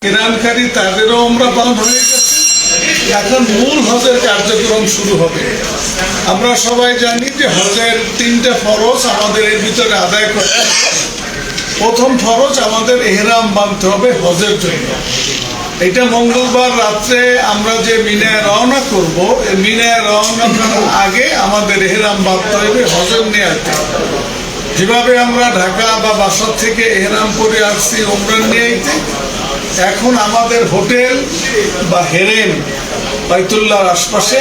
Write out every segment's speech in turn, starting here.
কেরানকারী তাদেরও আমরা পালন হয়ে গেছে। এখন মূল হজের কার্যক্রম শুরু হবে। আমরা সবাই জানি যে হজের 3টা ফরজ আমাদের এর ভিতরে আদায় করতে হবে। প্রথম ফরজ আমাদের এহরাম বাঁধতে হবে হজের জন্য। এটা মঙ্গলবার রাত্রে আমরা যে মিনায় রওনা করব, এই মিনায় রওনা করার আগে আমাদের এহরাম বাঁধতে হবে হজের নিয়াতে। যেভাবে আমরা ঢাকা বা বাসা থেকে এহরাম পরে আসছি ওমরার নিয়াতে, এখন আমাদের হোটেল বা হেরেম বাইতুল্লাহর আশপাশে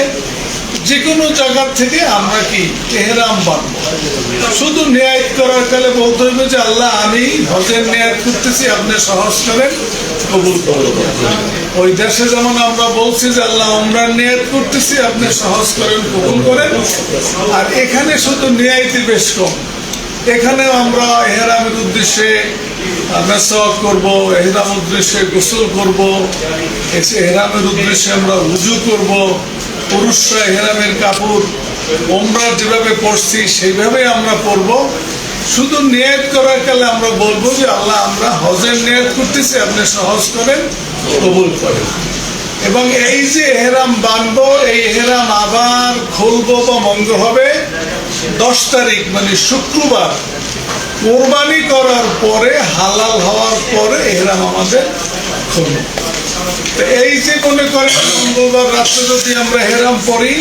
যে কোনো জায়গা থেকে আমরা কি এহরাম বাঁধবো। শুধু নিয়াত করার কালে বলতে হবে যে আল্লাহ আমি হজের নিয়াত করতেছি, আপনি সহজ করেন, কবুল করুন। ওই দেশে যেমন আমরা বলছি যে আল্লাহ ওমরার নিয়াত করতেছি, আপনি সহজ করেন, কবুল করেন। আর এখানে শুধু নিয়াতই বেশ কম। এখানেও আমরা এহরামের উদ্দেশ্যে মেসওয়াক করব, এহরামের উদ্দেশ্যে গোসল করব, এহরামের উদ্দেশ্যে আমরা উজু করব। পুরুষরা এহরামের কাপড় ওমরা যেভাবে পরছি সেইভাবে আমরা পরব। শুধু নিয়ত করার কালে আমরা বলবো যে আল্লাহ আমরা হজের নিয়ত করতেছি, আপনি সহজ করেন, কবুল করেন। এবং এই যে এহরাম বাঁধবো, এই এহরাম আবার খুলবো বা বন্ধ হবে 10 তারিখ মানে শুক্রবার, কোরবানি করার পরে, হালাল হওয়ার পরে এহরাম আমাদের খুলবে। এই যে মনে করেন মঙ্গলবার রাত্রে যদি আমরা এহরাম পরি,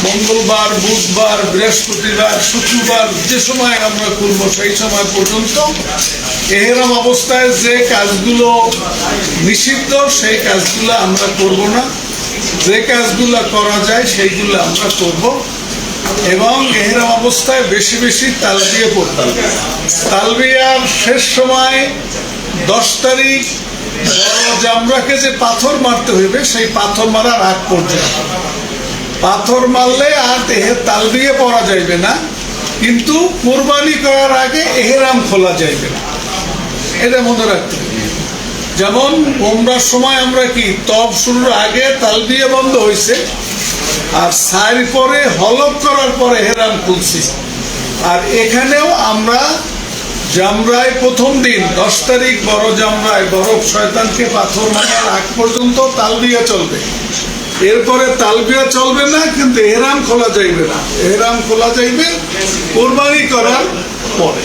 মঙ্গলবার, বুধবার, বৃহস্পতিবার, শুক্রবার যে সময় আমরা খুলবো সেই সময় পর্যন্ত এহরাম অবস্থায় যে কাজগুলো নিষিদ্ধ সেই কাজগুলো আমরা করব না। যে কাজগুলো করা যায় সেইগুলো আমরা করব। এবং এহরাম অবস্থায় বেশি বেশি তালবিয়া পড়তে হবে। তালবিয়ার শেষ সময় 10 তারিখ জামরাকে যে পাথর মারতে হইবে, সেই পাথর মারার আগ পর্যন্ত। পাথর মারলে আর তালবিয়া পড়া যাইবে না, কিন্তু কোরবানি করার আগে এহরাম খোলা যাইবে না, এটা মনে রাখতে হবে। যেমন ওমরার সময় আমরা কি তব শুরুর আগে তালবিয়া বন্ধ হয়েছে, আর সাইর পরে হলক করার পরে এহরাম খুলছি। আর এখানেও আমরা জামরায় প্রথম দিন 10 তারিখ বড় জামরায় গরব শয়তানকে পাথর মারার আগ পর্যন্ত তালবিয়া চলবে। এরপরে তালবিয়া চলবে না, কিন্তু এহরাম খোলা যাইবে না। এহরাম খোলা যাইবে কোরবানি করার পরে।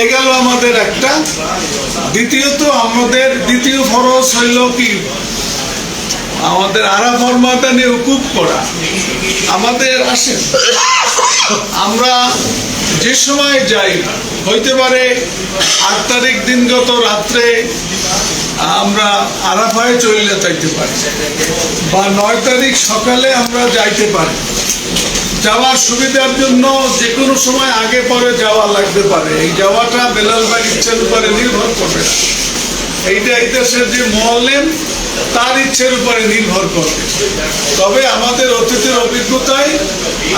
এ গেল আমাদের একটা। দ্বিতীয়ত আমাদের দ্বিতীয় ফরজ হইল কি আমাদের আরাফার ময়দানে উকুফ করা। আমাদের আসেন আমরা যে সময় যাই, হইতে পারে 8 তারিখ দিনগত রাত্রে আমরা আরাফায় চলে যাইতে পারি, বা 9 তারিখ সকালে আমরা যাইতে পারি। যাওয়ার সুবিধার জন্য যে কোনো সময় আগে পরে যাওয়া লাগতে পারে। এই যাওয়াটা বেলাল ভাইয়ের ইচ্ছার উপরে নির্ভর করবে না। এইটা এই দেশের যে মুআল্লিম তার ইচ্ছের উপরে নির্ভর করবে। তবে আমাদের অতীতের অভিজ্ঞতায়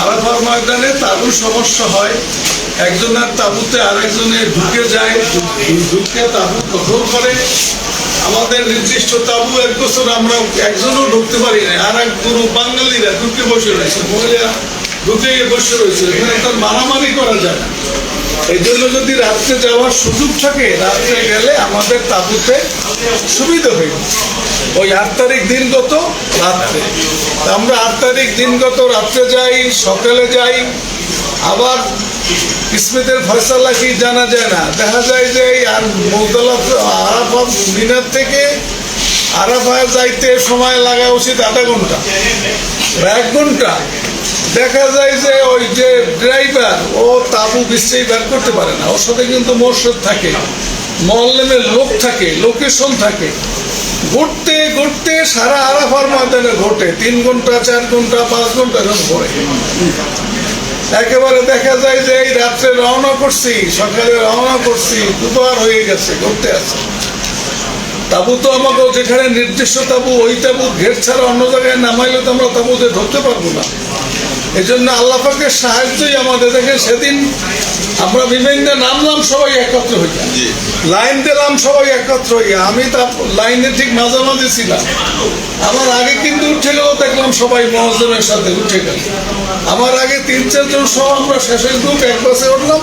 আরাফার ময়দানে তাঁবুর সমস্যা হয়। একজনের তাঁবুতে আরেকজনে ঢুকে যায়, ঢুকে তাঁবু দখল করে। আমাদের নির্দিষ্ট তাঁবু এক বছর আমরা একজনও ঢুকতে পারি না, আর এক গুরু বাঙালিরা ঢুকে বসে রয়েছে, মহিলা ঢুকে বসে রয়েছে। এখানে তার মারামারি করা যায় না। এই জন্য যদি রাত্রে যাওয়ার সুযোগ থাকে, রাত্রে গেলে আমাদের তাঁবুতে সুবিধা হয়ে ওই 8 তারিখ দিনগত রাত্রে। আমরা 8 তারিখ দিনগত রাত্রে যাই, সকালে যাই। আবার কিসমতের ফয়সালা কি জানা যায় না, দেখা যায় যে আর আরাফা মিনার থেকে আরাফায় যাইতে সময় লাগা উচিত আধা ঘন্টা, 1 ঘন্টা। দেখা যায় যে ওই যে ড্রাইভার ও তাঁবু বিশ্বেই বের করতে পারে না, ওর সাথে কিন্তু মোর্শেদ থাকে, মুআল্লিমের লোক থাকে, লোকেশন থাকে। ঘুরতে ঘুরতে সারা আরাফার ময়দানে ঘটে 3 ঘন্টা, 4 ঘন্টা, 5 ঘন্টা এখন ঘরে। একেবারে দেখা যায় যে এই রাত্রে রওনা করছি, সকালে রওনা করছি, দুপুর হয়ে গেছে, ঘুরতে আছে। তাঁবু তো আমাকে যেখানে নির্দিষ্ট তাঁবু, ওই তাঁবু ঘের ছাড়া অন্য জায়গায় নামাইলে তো আমরা তাঁবুতে ধরতে পারবো না। এই জন্য আল্লাহ পাকের সাহায্যই আমাদের। দেখে সেদিন আমরা বিভিন্ন নামলাম, সবাই একত্র হইয়া, লাইন দিলাম সবাই একত্র হইয়া। আমি তা লাইনে ঠিক মাঝামাঝি ছিলাম। আমার আগে কিন্তু উঠে গেল, দেখলাম সবাই মুয়াজ্জিনের সাথে উঠে গেল। আমার আগে 3-4 জন সহ আমরা শেষের গ্রুপ এক বাসে উঠলাম,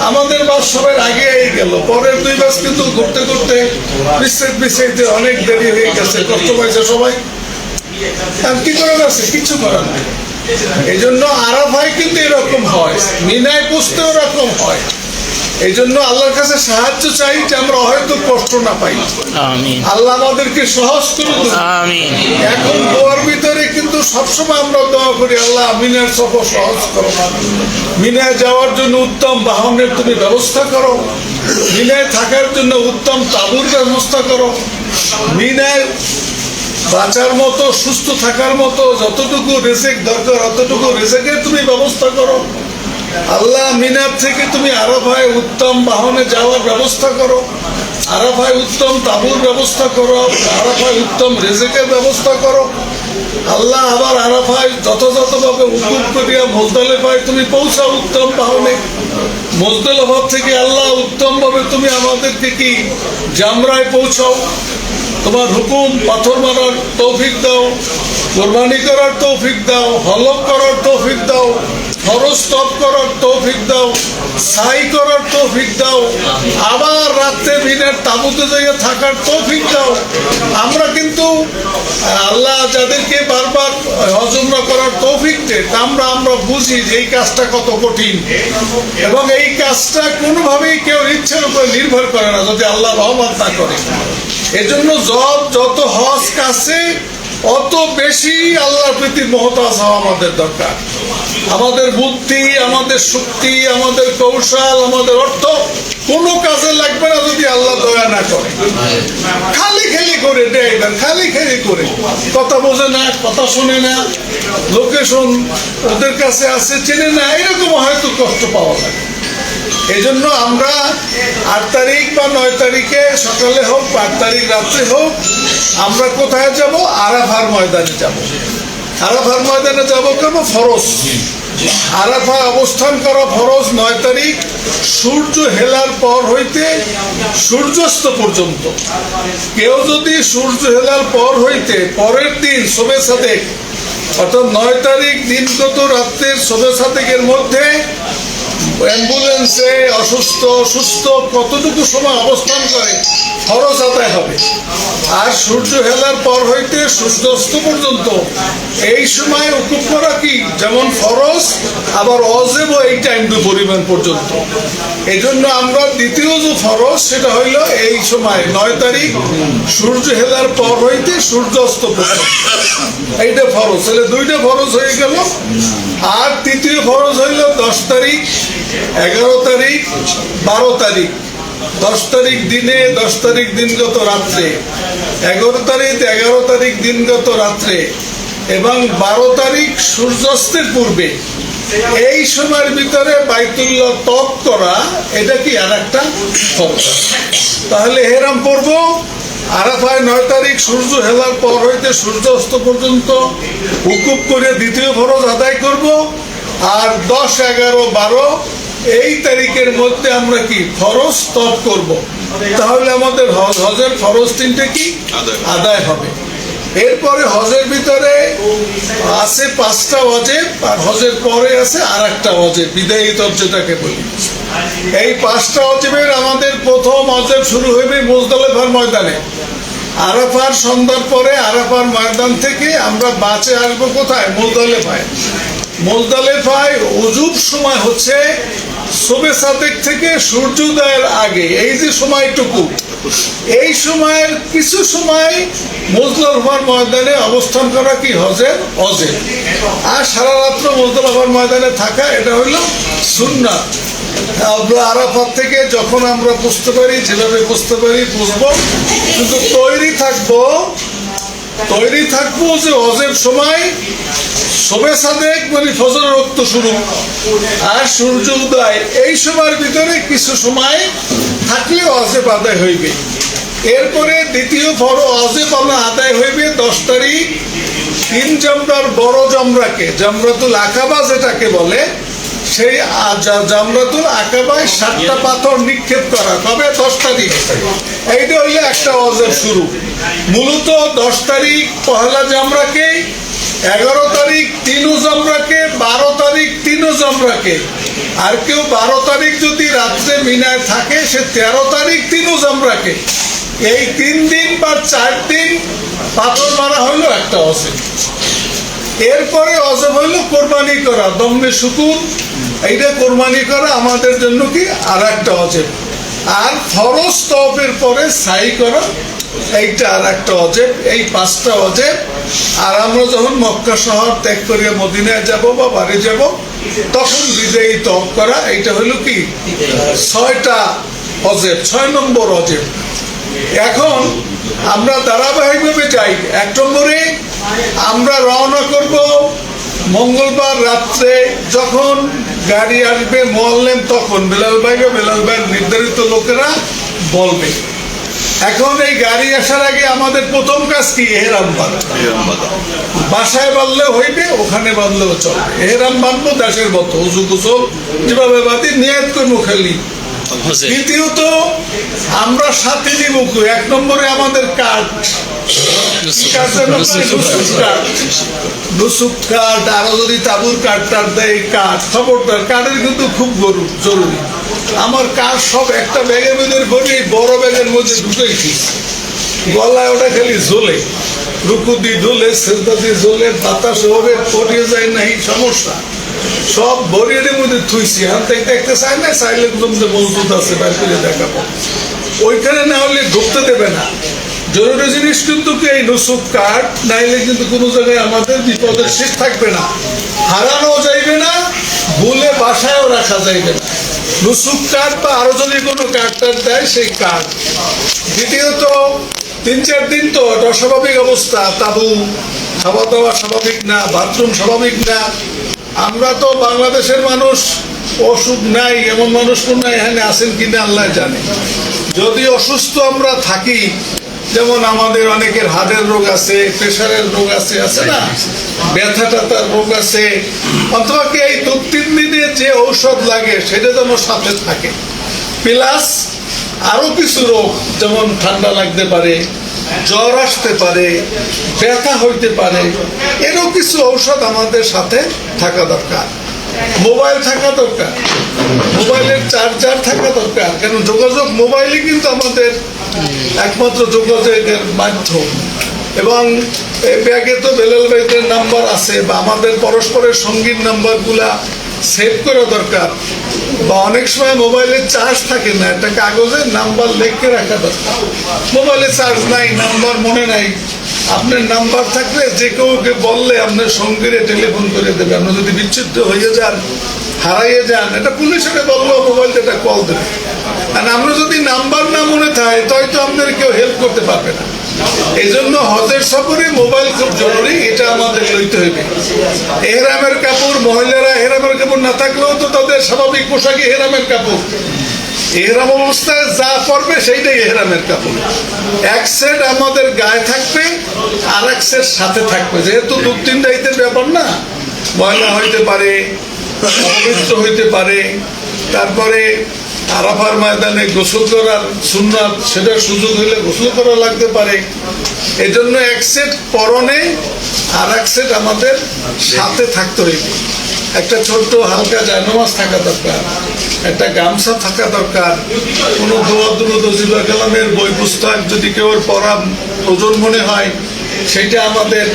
আমাদের বাস সবার আগে গেল, পরের 2 বাস কিন্তু ঘুরতে ঘুরতে পিছাইতে অনেক দেরি হয়ে গেছে, কষ্ট পাইছে সবাই। আর কি করার আছে? কিছু করার নেই। এই জন্য আরাফায় কিন্তু এরকম হয়, মিনায় পুষতে ওরকম হয়। এই জন্য আল্লাহর কাছে সাহায্য চাই যে আমরা হয়তো কষ্ট না পাই, আল্লাহ আমাদেরকে সহজ করে দেন। এখন দোয়ার ভিতরে কিন্তু সবসময় আমরা দোয়া করি, আল্লাহ মিনার সফর সহজ করো, মিনায় যাওয়ার জন্য উত্তম বাহনের তুমি ব্যবস্থা করো, মিনায় থাকার জন্য উত্তম তাঁবুর ব্যবস্থা করো, মিনায় বাঁচার মতো সুস্থ থাকার মতো যতটুকু রিজিক দরকার অতটুকু রিজিকের তুমি ব্যবস্থা করো। আল্লাহ মিনার থেকে তুমি আরাফায় উত্তম বাহনে যাওয়ার ব্যবস্থা করো, আরাফায় উত্তম তাঁবুর ব্যবস্থা করো, আরাফায় উত্তম রিজিকের ব্যবস্থা করো। আল্লাহ আবার আরাফায় যথাযথভাবে উকুব করিয়া মুজদালিফায় তুমি পৌঁছাও উত্তম বাহনে। মুজদালিফা থেকে আল্লাহ উত্তমভাবে তুমি আমাদেরকে কি জামরায় পৌঁছাও। তোমার হুকুম পাথর মারার তৌফিক দাও, কোরবানি করার তৌফিক দাও, হলক করার তৌফিক দাও, ফরজ তপ করার তৌফিক দাও, সাই করার তৌফিক দাও, আবার রাত্রে মিনার তাঁবুতে যাইয়া থাকার তৌফিক দাও। আমরা কিন্তু আল্লাহ যাদেরকে বারবার হজ উমরা করার তৌফিক দেয়, আমরা বুঝি যে এই কাজটা কত কঠিন, এবং এই কাজটা কোনোভাবেই কেউ ইচ্ছার উপর নির্ভর করে না যদি আল্লাহ রহমত না করে। এজন্য যত হজ কাছে অত বেশি আল্লাহর প্রতি মুহতাজ হওয়া আমাদের দরকার। আমাদের বুদ্ধি, আমাদের শক্তি, আমাদের কৌশল, আমাদের অর্থ কোনো কাজে লাগবে না যদি আল্লাহ দয়া না করে। খালি করে ড্রাইভার খালি করে কথা বোঝে না, কথা শুনে না, লোকেশন ওদের কাছে আছে চেনে না, এরকম হয়তো কষ্ট পাওয়া যায়। এই জন্য আমরা 8 তারিখ বা 9 তারিখে সকালে হোক, 8 তারিখ রাত্রে হোক, আমরা কোথায় যাব? আরাফার ময়দানে যাব। আরাফার ময়দানে যাব কেন? ফরজ। আরাফায় অবস্থান করা ফরজ 9 তারিখ সূর্য হেলার পর হইতে সূর্যাস্ত পর্যন্ত। কেউ যদি সূর্য হেলার পর হইতে পরের দিন শবে সাদেক, অর্থাৎ 9 তারিখ দিনগত রাত্রের শবে সাদেকের মধ্যে অ্যাম্বুলেন্সে সুস্থ কতটুকু সময় অবস্থান করে ফরজ আদায় হবে। আর সূর্য হেলার পর হইতে সূর্যাস্ত পর্যন্ত এই সময় উকুব করা কি যেমন ফরজ, আবার অজেব এই টাইম পরিমাণ পর্যন্ত। এই জন্য আমরা দ্বিতীয় যে ফরজ সেটা হইল এই সময় 9 তারিখ সূর্য হেলার পর হইতে সূর্যাস্ত পর্যন্ত, এইটা ফরজ। তাহলে 2টা ফরজ হয়ে গেল। আর তৃতীয় ফরজ হইল 10 তারিখ, 11 তারিখ, 12 তারিখ। 10 তারিখ দিনে, 10 তারিখ দিনগত রাত্রে, 11 তারিখ দিনগত রাত্রে, এবং 12 তারিখ সূর্যাস্তের পূর্বে। এই সময়ের ভিতরে বাইতুল্লাহ তপ করা, এটা কি আর একটা ফরজ। তাহলে হেরাম পড়ব আরাফায় 9 তারিখ সূর্য হেলার পর হইতে সূর্যাস্ত পর্যন্ত হুকুব করে দ্বিতীয় ফরজ আদায় করব। আর 10, 11, 12 এই তারিখের মধ্যে আমরা কি ফরজ তপ করব। তাহলে আমাদের হজের ফরজ 3টে কি আদায় হবে। এরপরে হজের ভিতরে আছে 5টা ওয়াজিব, আর হজের পরে আছে আর একটা ওয়াজিব, বিদায়ী তপ যেটাকে বলি। এই 5টা ওয়াজিবের আমাদের প্রথম ওয়াজিব শুরু হবে মুজদালিফার ময়দানে। আরাফার সন্ধ্যার পরে আরাফার ময়দান থেকে আমরা বাঁচে আসবো কোথায়? মুজদালিফায়। মুজদালিফায় উজুব সময় হচ্ছে শবে সাদেক থেকে সূর্যোদয়ের আগে, এই যে সময়টুকু, এই সময়ের কিছু সময় মুজদালিফার ময়দানে অবস্থান করা কি হজের অজেব। আর সারা রাত্র মুজদালিফার ময়দানে থাকা এটা হইল সুন্নাত। আমরা আরাফাত থেকে যখন আমরা বুঝতে পারি, যেভাবে বুঝতে পারি বুঝবো, কিন্তু তৈরি থাকবো যে অজেব সময় শবে সাদেক মানে ফজরের রক্ত শুরু আর সূর্য উদয়, এই সময়ের ভিতরে কিছু সময় থাকলে অজেব আদায় হইবে। এরপরে দ্বিতীয় অজেব আমরা আদায় হইবে 10 তারিখ 3 জামরার বড় জামরাকে, জামরাতুল আকাবা যেটাকে বলে, সেই জামরাতুল আকাবায় 7টা পাথর নিক্ষেপ করা। কবে? 10 তারিখ। এইটা হইলে একটা অজেব শুরু। মূলত 10 তারিখ পহেলা জামরাকে 11 তারিখ 3 জামরাকে, 12 তারিখ 3 জামরাকে, আর কেউ 12 তারিখ যদি রাত্রে মিনায় থাকে সে 13 তারিখ 3 জামরাকে। এই 3 দিন বা 4 দিন পাথর মারা হইলো একটা অজেব। এরপরে অজেব হইলো কোরবানি করা, দম্বে শুকুর, এইটা কোরবানি করা আমাদের জন্য কি আর একটা অজেব। আর ফরজ তওয়াফের পরে সাই করা, এইটা আর একটা অজেব। এই 5টা অজেব। আর আমরা যখন মক্কা শহর ত্যাগ করিয়া মদিনায় যাব বা বাড়ি যাব তখন বিদায়ী তওয়াফ করা, এইটা হলো কি 6টা অজেব, 6 নম্বর অজেব। এখন আমরা ধারাবাহিকভাবে যাই। 1 নম্বরে আমরা রওনা করব মঙ্গলবার রাত্রে, যখন গাড়ি আসবে মোয়াল্লেম তখন বেলাল ভাইয়ের নির্ধারিত লোকেরা বলবে। এখন এই গাড়ি আসার আগে আমাদের প্রথম কাজ কি? এহরাম বাঁধা। বাসায় বাঁধলেও হইবে, ওখানে বাঁধলেও চলবে। এহরাম বাঁধবো দেশের মতো, উজু গোসল যেভাবে বাঁধি, নিয়ত করবো খালি। দ্বিতীয়ত আমরা সাথে নিব 1 নম্বরে আমাদের কার্ড, নুসুক কার্ড, আরো যদি তাবুর কার্ড দেয় কার্ড, খবরদার কার্ডের কিন্তু খুব জরুরি। আমার কার্ড সব একটা ব্যাগের মধ্যে ভরি, বড় ব্যাগের মধ্যে ঢুকেছি, গলায় ওটা খালি ঝোলে, রুকু দিয়ে ঝোলে, সেজদা দিয়ে ঝোলে, বাতাস হবে পড়িয়ে যায় নাই সমস্যা, সব বরিয়ারের মধ্যে থুইছি। আমি দেখতে চাই না, চাইলে মজবুত আছে বাইর করে দেখাবো। ওইখানে না হলে ঢুকতে দেবে না। জরুরি জিনিস কিন্তু এই নুসুক কার্ড, নাইলে কিন্তু কোনো জায়গায় আমাদের বিপদের শেষ থাকবে না, হারানো যাইবে না, ভুলে বাসায়ও রাখা যাইবে না। নুসুক কার্ড বা আরো যদি কোনো কার্ড দেয় সেই কার্ড। দ্বিতীয়ত 3-4 দিন তো অস্বাভাবিক অবস্থা, তাবু, খাওয়া দাওয়া স্বাভাবিক না, বাথরুম স্বাভাবিক না। আমরা তো বাংলাদেশের মানুষ, অসুখ নাই এমন মানুষ কোন এখানে আছেন কিনা আল্লাহ জানে। যদি অসুস্থ আমরা থাকি, যেমন আমাদের অনেকের হার্টের রোগ আছে, প্রেশারের রোগ আছে, আছে না, ব্যথা টাতার রোগ আছে, অথবা কি এই 2-3 দিনে যে ঔষধ লাগে সেটা যেন সাথে থাকে। প্লাস আরো কিছু রোগ, যেমন ঠান্ডা লাগতে পারে, জ্বর আসতে পারে, ব্যথা হইতে পারে, এরও কিছু ঔষধ আমাদের সাথে থাকা দরকার। মোবাইল থাকা দরকার, মোবাইলের চার্জার থাকা দরকার, কারণ যোগাযোগ মোবাইলই কিন্তু আমাদের একমাত্র যোগাযোগের মাধ্যম। এবং ব্যাগে তো বেলাল ভাইদের নাম্বার আছে, বা আমাদের পরস্পরের সঙ্গীর নাম্বারগুলা সেভ করা দরকার। বা অনেক সময় মোবাইলে চার্জ থাকে না, একটা কাগজে নাম্বার লিখে রাখা দরকার। মোবাইলে চার্জ নাই, নাম্বার মনে নাই, আপনার নাম্বার থাকলে যে কেউকে বললে আপনার সঙ্গীরে টেলিফোন করে দেবে। আপনি যদি বিচ্ছিন্ন হয়ে যান, হারাইয়ে যান, এটা পুলিশকে বললেও মোবাইল এটা কল দেবে। আর আমরা যদি নাম্বার না মনে থাকে তাই তো আপনাদের কেউ হেল্প করতে পারবে না। এই জন্য হজের সফরে মোবাইল খুব জরুরি, এটা আমাদের লইতে হইবে। এহরামের কাপড়, মহিলারা এহরামের কাপড় না থাকলেও তো তাদের স্বাভাবিক পোশাকে এহরামের কাপড়, এহরাম অবস্থায় যা পরবে সেইটাই এহরামের কাপড়। এক সেট আমাদের গায়ে থাকবে, আর এক সেট সাথে থাকবে। যেহেতু 2-3 দায়িত্বের ব্যাপার না, ময়লা হইতে পারে, অপবিত্র হইতে পারে, তারপরে আরাফার ময়দানে গোসল করার সুন্নাত, সেটার সুযোগ হইলে গোসল করা লাগতে পারে। এই জন্য এক সেট পরনে আর এক সেট আমাদের সাথে থাকতে হইবে। একটা ছোট্ট হালকা জায়নামাজ থাকা দরকার, একটা গামছা থাকা দরকার, কোনো দোয়া দুরূদ ওজিফা কালামের বই পুস্তক যদি কেউ পড়া প্রয়োজন মনে হয় সেটা আমাদের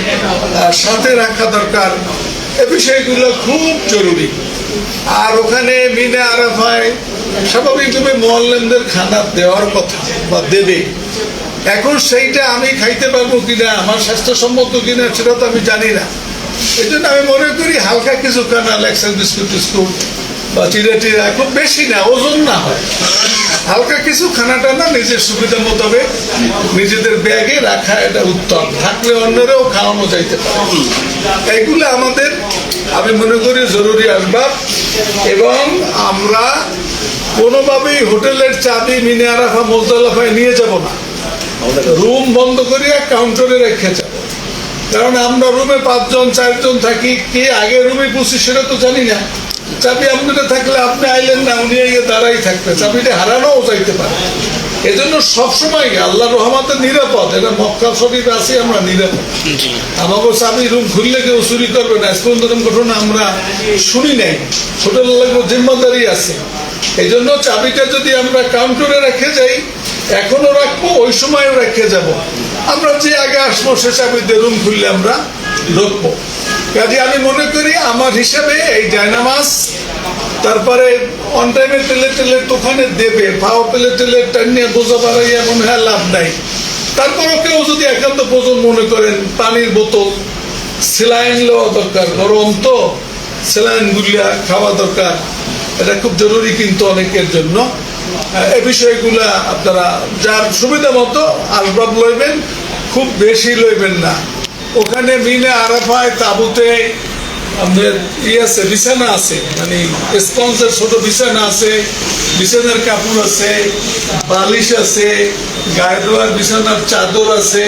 সাথে রাখা দরকার। এ বিষয়গুলো খুব জরুরি। আর ওখানে মিনা আরাফায় স্বাভাবিকভাবে মুআল্লিমদের খানা দেওয়ার কথা বা দেবে। এখন সেইটা আমি খাইতে পারবো কিনা, আমার স্বাস্থ্যসম্মত কিনা সেটা তো আমি জানি না। এই জন্য আমি মনে করি হালকা কিছু খানা, লেক্সার বিস্কুট টিস্কুট বা চিড়া টিড়া, খুব বেশি না, ওজন না হয়, হালকা কিছু খানাটা না নিজের সুবিধা মোতাবেক নিজেদের ব্যাগে রাখা, এটা উত্তম। থাকলে অন্যরাও খাওয়ানো যাইতে পারে। এইগুলো আমাদের আমি মনে করি জরুরি আসবাব। এবং আমরা কোনোভাবেই হোটেলের চাবি মিনা আরাফা মুজদালিফায় নিয়ে যাব না, রুম বন্ধ করিয়া কাউন্টারে রেখে যাব। কারণ আমরা রুমে 5-4 জন থাকি, কে আগে রুমে পৌঁছি সেটা তো জানি না। চাবি আপনাদের থাকলে আপনি আইলেন না, উনি দাঁড়াই থাকবে, চাবিটা হারানোও যাইতে পারে। এজন্য সবসময় আল্লাহ রহমতে নিরাপদ, এটা মক্কা শরীফ আছি আমরা নিরাপদ। আমাকে চাবি রুম খুললে কেউ চুরি করবে না, এখন এরকম ঘটনা আমরা শুনি নাই। হোটেলের জিম্মাদারি আছে, এই জন্য চাবিটা যদি আমরা কাউন্টারে রেখে যাই, এখনো রাখবো, ওই সময়ও রেখে যাব। আমরা যে আগে আসবো সে চাবিতে রুম খুললে আমরা ঢুকবো। কাজে আমি মনে করি আমার হিসাবে এই জায়নামাজ, তারপরে অন টাইমে তেলে তেলে দোকানে দেবে, পাও পেলে তেলে টানিয়ে বোঝা বাড়াইয়া মনে হয় লাভ নাই। তারপরও কেউ যদি একান্ত প্রয়োজন মনে করেন, পানির বোতল, স্যালাইন লওয়া দরকার, গরম তো স্যালাইন গুলিয়া খাওয়া দরকার, এটা খুব জরুরি কিন্তু অনেকের জন্য। এই বিষয়গুলা আপনারা যার সুবিধা মতো আসবাব লইবেন, খুব বেশি লইবেন না। ওখানে মিনে আরাফায় তাবুতে আমাদের আছে, বিছানা আছে, মানে স্পঞ্জের ছোট বিছানা আছে, বিছানার কাপড় আছে, বালিশ আছে, গায়ে দেওয়ার বিছানার চাদর আছে।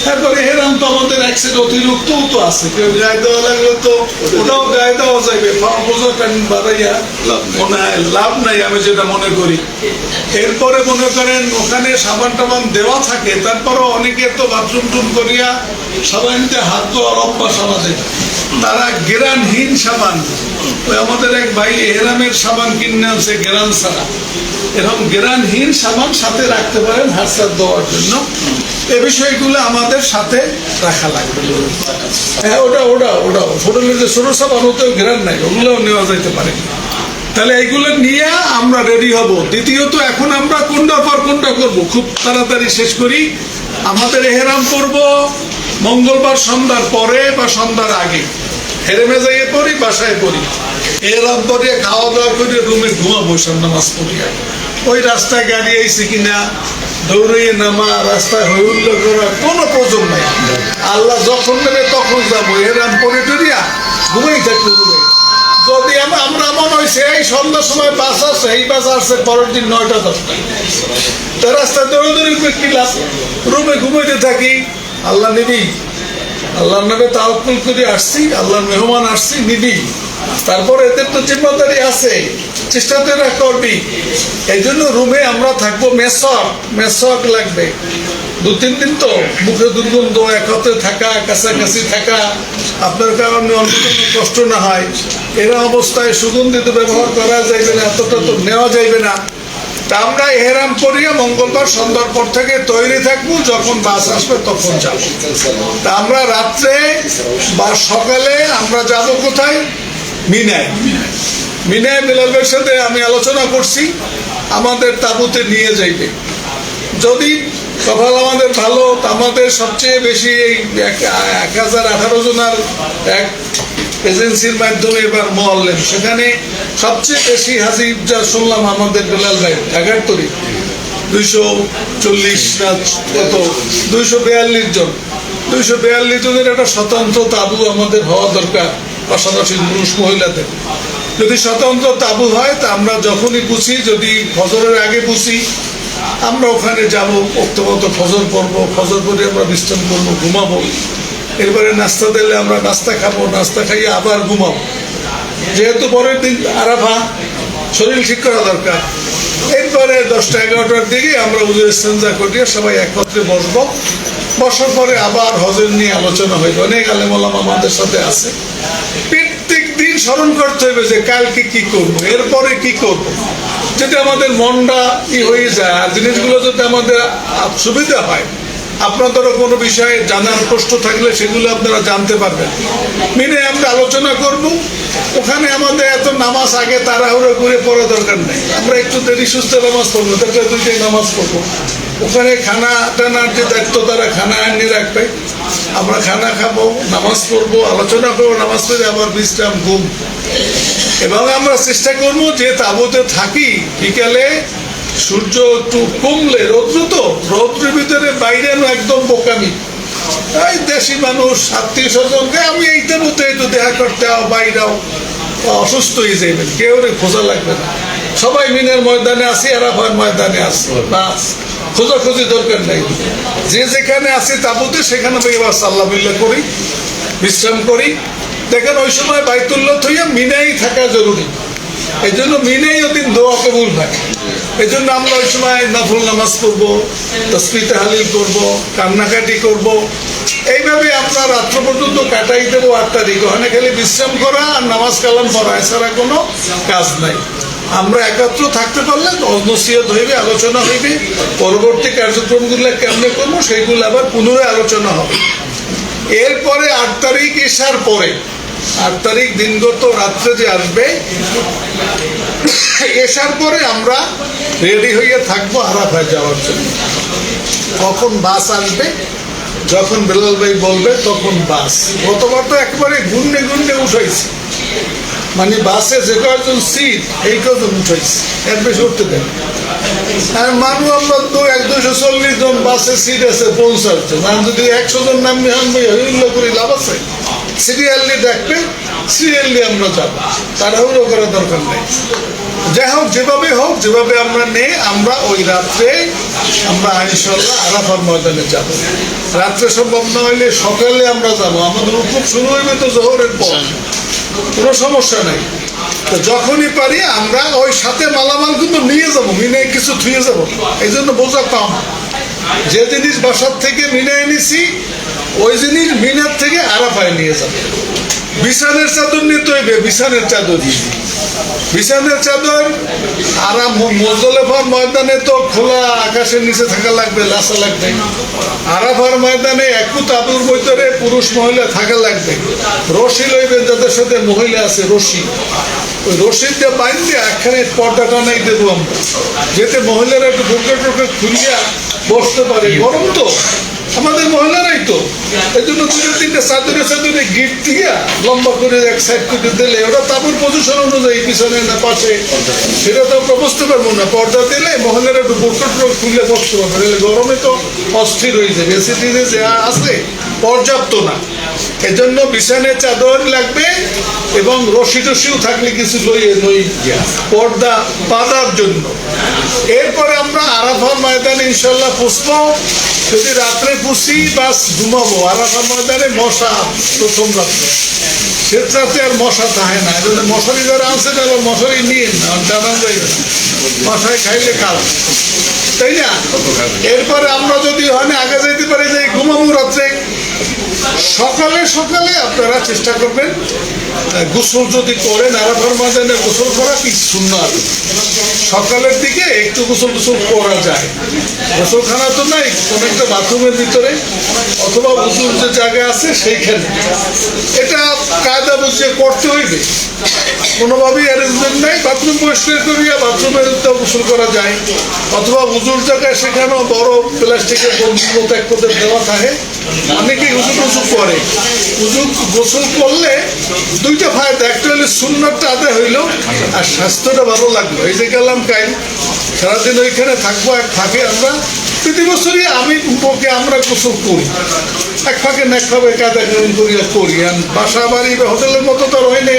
তারপরে হেরাম তো আমাদের একসাথে অতিরিক্ত তো আছে, কেউ গায়ে দেওয়া লাগলে তো ওটাও গায়ে দেওয়া যাবে, বাড়াইয়া মনে হয় লাভ নাই, আমি যেটা মনে করি। এরপরে মনে করেন ওখানে সাবান টাবান দেওয়া থাকে, তারপরও অনেকে তো বাথরুম টুম করিয়া সাবানতে হাত ধোয়ার অভ্যাস আমাদের, তারা গেরানহীন সাবান, ওই আমাদের এক ভাই এহরামের সাবান কিনে আনছে গেরান ছাড়া, এরকম গেরানহীন সাবান সাথে রাখতে পারেন হাত সাত দেওয়ার জন্য। এ বিষয়গুলো আমাদের সাথে রাখা লাগবে। হ্যাঁ, ওটা হোটেলের যে ছোট সাবান, ওতেও গেরান নাই, ওগুলোও নেওয়া যাইতে পারে। তাহলে এইগুলো নিয়ে আমরা রেডি হব। দ্বিতীয়ত, এখন আমরা কোনটার পর কোনটা করব, খুব তাড়াতাড়ি শেষ করি। আমাদের এহরাম করব মঙ্গলবার সন্ধ্যার পরে বা সন্ধ্যার আগে, হেরেমে যাইয়ে পড়ি, বাসায় পড়ি, এহরাম পরে খাওয়া দাওয়া করে রুমে ঘুমাবো, নামাজ পড়িয়া। ওই রাস্তায় গাড়ি আইছে কিনা দৌড়িয়ে নামা, রাস্তায় হৈহুল্ল করা কোনো প্রয়োজন নাই। আল্লাহ যখন নেবে তখন যাবো, এহরাম পরে টরিয়া ঘুমেই থাকবো। যদি আমরা মনে হয়েছে এই সন্ধ্যার সময় বাস আসছে, এই বাস আসছে পরের দিন 9টা 10টায়, তো রাস্তায় দৌড়দৌড়ি কি লাভ, রুমে ঘুমাইতে থাকি। আল্লাহ নিবি, আল্লাহর নামে তাওয়াক্কুল করে আসছি, আল্লাহর মেহমান আসছি, নিবি। তারপর এদের তো জিম্মাদারি আছে, চেষ্টা তো এরা করবি। এই জন্য রুমে আমরা থাকবো, মেসক লাগবে। 2-3 দিন তো মুখে দুর্গন্ধ, একত্রে থাকা, কাছাকাছি থাকা, আপনার কারণে অন্য কোনো কষ্ট না হয়। এরা অবস্থায় সুগন্ধিত ব্যবহার করা যাইবে না, এতটা তো নেওয়া যাইবে না। তা আমরা এহরাম করিয়া মঙ্গলবার সন্ধ্যার পর থেকে তৈরি থাকবো, যখন বাস আসবে তখন যাব। তা আমরা রাত্রে বা সকালে আমরা যাব কোথায়? মিনায়। বিলাল ভাইয়ের সাথে আমি আলোচনা করছি, আমাদের তাঁবুতে নিয়ে যাইবে। যদি কপাল আমাদের ভালো, আমাদের সবচেয়ে বেশি এই 1018 জনের এক এজেন্সির মাধ্যমে এবার মহল্লেন, সেখানে সবচেয়ে বেশি হাজির যা শুনলাম আমাদের বিলাল ভাই, 71, 240 না কত, 242 জন। 242 জনের একটা স্বতন্ত্র তাঁবু আমাদের হওয়া দরকার, পাশাপাশি পুরুষ মহিলাদের। যদি স্বতন্ত্র তাঁবু হয়, তা আমরা যখনই বুঝি, যদি ফজরের আগে বুঝি, আমরা ওখানে যাবো, প্রথমত ফজর পড়বো, ফজর পরে আমরা বিশ্রাম করবো, ঘুমাবো। এরপরে নাস্তা দিলে আমরা নাস্তা খাবো, নাস্তা খাইয়ে আবার ঘুমাবো। যেহেতু পরের দিন আরাফা, শরীর ঠিক করা দরকার। এরপরে 10টা-11টার দিকে আমরা উজু ইস্তেঞ্জা করিয়ে সবাই একত্রে বসবো। বসার পরে আবার হজের নিয়ে আলোচনা হইবে। অনেক আলেম ওলামা আমাদের সাথে আছে। প্রত্যেক দিন স্মরণ করতে হবে যে কালকে কি করবো, এরপরে কি করবো। যদি আমাদের মনটা হয়ে যায়, আর জিনিসগুলো যদি আমাদের সুবিধা হয়, আপনাদেরও কোনো বিষয়ে জানার প্রশ্ন থাকলে সেগুলো আপনারা জানতে পারবেন। মিলে আমরা আলোচনা করব। ওখানে আমাদের এত নামাজ আগে তাড়াহুড়ো করে পড়া দরকার নেই, আমরা একটু দেরি সুস্থ নামাজ পড়বো, তারপরে 2টায় নামাজ পড়বো। ওখানে খানা টানার যে দায়িত্ব, তারা খানা আনিয়ে রাখবে, আমরা খানা খাবো, নামাজ পড়বো, আলোচনা করবো, নামাজ পড়ে আবার বিশ্রাম, ঘুম। এবং আমরা চেষ্টা করবো যে তাঁবুতে থাকি, বিকালে সূর্য একটু কমলে, রৌদ্রের ভিতরে বাইরে একদম বোকামি। এই দেশি মানুষ, আত্মীয় স্বজনকে আমি এই তাঁবুতে একটু দেখা করতে বাইরেও অসুস্থ হয়ে যাবেন, কেউ খোঁজা লাগবে না। সবাই মিনের ময়দানে আসি, আরাফার ময়দানে আসি, বাস খোঁজাখুঁজি দরকার নেই। যে যেখানে আসি তাঁবুতে, সেখানে এবার সাল্লাহ বিল্লাহ করি, বিশ্রাম করি। দেখেন ওই সময় বাইতুল্লাহ হইয়া মিনাই থাকা জরুরি। এই জন্য মিনেই ওদিন দোয়া কবুল হয়। এই জন্য আমরা ওই সময় নফল নামাজ পড়বো, তাসবিহ তাহলিল করবো, কান্নাকাটি করব। এইভাবে আমরা রাত্র পর্যন্ত কাটাই দেবো 8 তারিখ। ওখানে খালি বিশ্রাম করা আর নামাজ কালাম পড়া, এছাড়া কোনো কাজ নাই। আমরা একত্র থাকতে পারলে নসিহত হইবে, আলোচনা হইবে, পরবর্তী কার্যক্রমগুলো কেমনে করবো সেইগুলো আবার পুনরায় আলোচনা হবে। এরপরে 8 তারিখ এসার পরে, 8 তারিখ দিনগত রাত্রে যে আসবে, এসার পরে আমরা রেডি হয়ে থাকবো আরাফায় যাওয়ার জন্য। কখন বাস আসবে, যখন বেলাল ভাই বলবে তখন বাস। গতবার তো একবারে গুন্ডে গুন্ডে উঠাইছে, মানে বাসে যে কয়েকজন সিট এই কজন উঠাইছে, এর বেশি উঠতে দেন। আর মানুষ আমরা তো 140 জন বাসে সিট আছে 50 জন, আর যদি 100 জন নামবে হইল করে লাভ আছে? সিরিয়ালি দেখবে, সিরিয়ালি আমরা যাবো, তাড়াহুড়ো করার দরকার নেই। যাই হোক, যেভাবে আমরা নেই, আমরা ওই রাত্রে আমরা ইনশাল্লাহ আরাফার ময়দানে যাব। রাত্রে সম্ভব না হইলে সকালে আমরা যাব। আমাদের উৎসব শুরু হইবে তো জোহরের পর, কোনো সমস্যা নাই। তো যখনই পারি আমরা ওই সাথে মালামাল কিন্তু নিয়ে যাবো, মিনে কিছু ধুয়ে যাবো। এই জন্য বোঝা কম, যে জিনিস বাসার থেকে মিনে এনেছি ওই জিনিস মিনার থেকে আরাফায় নিয়ে যাবো। বিছানের চাদর নিতে হইবে, বিছানের চাদর আর মুজদালিফার ময়দানে তো খোলা আকাশের নিচে থাকা লাগবে, লাসা লাগবে। আরাফার ময়দানে একু তাবুর ভিতরে পুরুষ মহিলা থাকা লাগবে। রশি লইবেন, যাদের সাথে মহিলা আছে রশি, ওই রশিদ দিয়ে বাইন্দে একখানে পর্দাটা নাই দেবো আমরা, যেতে মহিলারা একটু ঢুকে ঢুকে খুলিয়া বসতে পারে। গরম তো আমাদের মহিলারাই তো, এই জন্য 2-3টে চাদরে গিট দিয়া লম্বা করে এক সাইড করে দিলে ওরা তাবুর পজিশন অনুযায়ী পিছনে না পাশে সেটা তো আমরা বুঝতে পারবো না। পর্দা দিলে মহিলারা একটু বুকটা খুলে বসতে পারবে, গরমে তো অস্থির হয়ে যাবে। এসিডিতে যা আছে পর্যাপ্ত না, এজন্য বিছানে চাদর লাগবে এবং রশি টসিও থাকলে কিছু পর্দা বাঁধার জন্য। এরপরে আমরা আরাফার ময়দানে ইনশাল্লাহ পুষবো। যদি রাত্রে পুষি বাস ঘুমাবো। আরাফার ময়দানে মশা প্রথম রাত্রে, শেষ রাতে আর মশা থাকে না। এই জন্য মশারি যারা আছে তারা মশারি নিয়ে না, জানা যাইবে না, মশাই খাইলে কাল, তাই না? এরপরে আমরা যদি ওখানে আগে যেতে পারি যে ঘুমাবো রাত্রে, সকালে আপনারা চেষ্টা করবেন গোসল যদি করেন, আরাফার ময়দানে গোসল করা কি সুন্নাত। সকালের দিকে একটু গোসল করা যায়। গোসলখানা তো নাই, কোনো একটা বাথরুমের ভিতরে অথবা উজুর যে জায়গা আছে সেইখানে, এটা কায়দা বুঝে করতে হইবে। কোনোভাবেই অ্যারেঞ্জমেন্ট নাই, বাথরুম পরিষ্কার করিয়া বাথরুমের গোসল করা যায়, অথবা উজুর জায়গায় সেখানেও বড় প্লাস্টিকের মতো এক পথে দেওয়া থাকে। অনেকেই উজু করে। গোসল করলে দুইটা ফায়দা, একটা হলে সুন্নাতটা আদায় হইলো আর স্বাস্থ্যটা ভালো লাগলো। এই যে গেলাম কাইল, সারাদিন ওইখানে থাকবো, এক ফাঁকে আমরা প্রতি বছরই আমরা গোসল করি, এক ফাঁকে কায়দা করি। বাসা বাড়ি বা হোটেলের মতো তো হইলে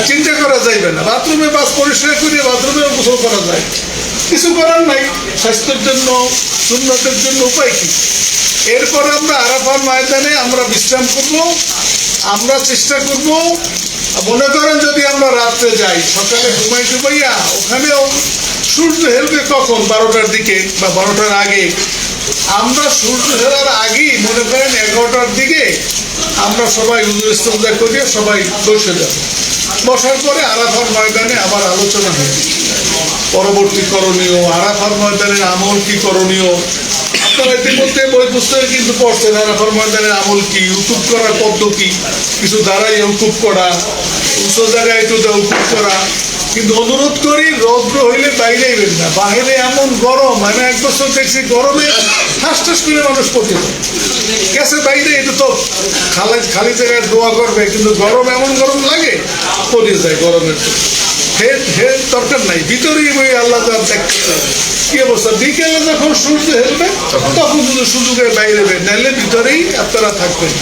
চিন্তা করা যাইবে না। বাথরুমে বাস পরিষ্কার করিয়ে বাথরুমে গোসল করা যায়, কিছু করার নাই। স্বাস্থ্যের জন্য, সুন্নতের জন্য উপায় কি? এরপর আমরা আরাফার ময়দানে আমরা বিশ্রাম করব। আমরা চেষ্টা করব, মনে করেন যদি আমরা রাত্রে যাই, সকালে ঘুমাইয়া ওখানেও সূর্য হেলবে কখন? 12টার দিকে বা 12টার আগে। আমরা সূর্য হেলার আগেই মনে করেন 11টার দিকে আমরা সবাই ইস্তেঞ্জা করিয়ে সবাই বসে যাব। বসার পরে আরাফার ময়দানে আবার আলোচনা হবে পরবর্তী করণীয়, আরাফার ময়দানের আমল কি করণীয়। আপনারা ইতিমধ্যে বই পুস্তকে কিন্তু পড়ছেন আরাফার ময়দানের আমল কি, উকুব করার পদ্ধতি, কিছু দ্বারাই উকুব করা, উঁচু জায়গায় একটু উকুব করা। কিন্তু অনুরোধ করি, রৌদ্র হইলে বাইরে আইবেন না। বাহিরে এমন গরম, আমি 1 বছর দেখছি গরমে ঠাস করে মানুষ পড়তে গেছে বাইরে। এটা তো খালি জায়গায় দোয়া করবে, কিন্তু গরম এমন গরম লাগে, পড়ে যায় গরমের। দরকার নাই, ভিতরেই বই আল্লাহ দেখতে কি অবস্থা। বিকেলে যখন সূর্য হেলবে তখন শুধু সুযোগের বাইরে বের, নাইলে ভিতরেই আপনারা থাকবেন।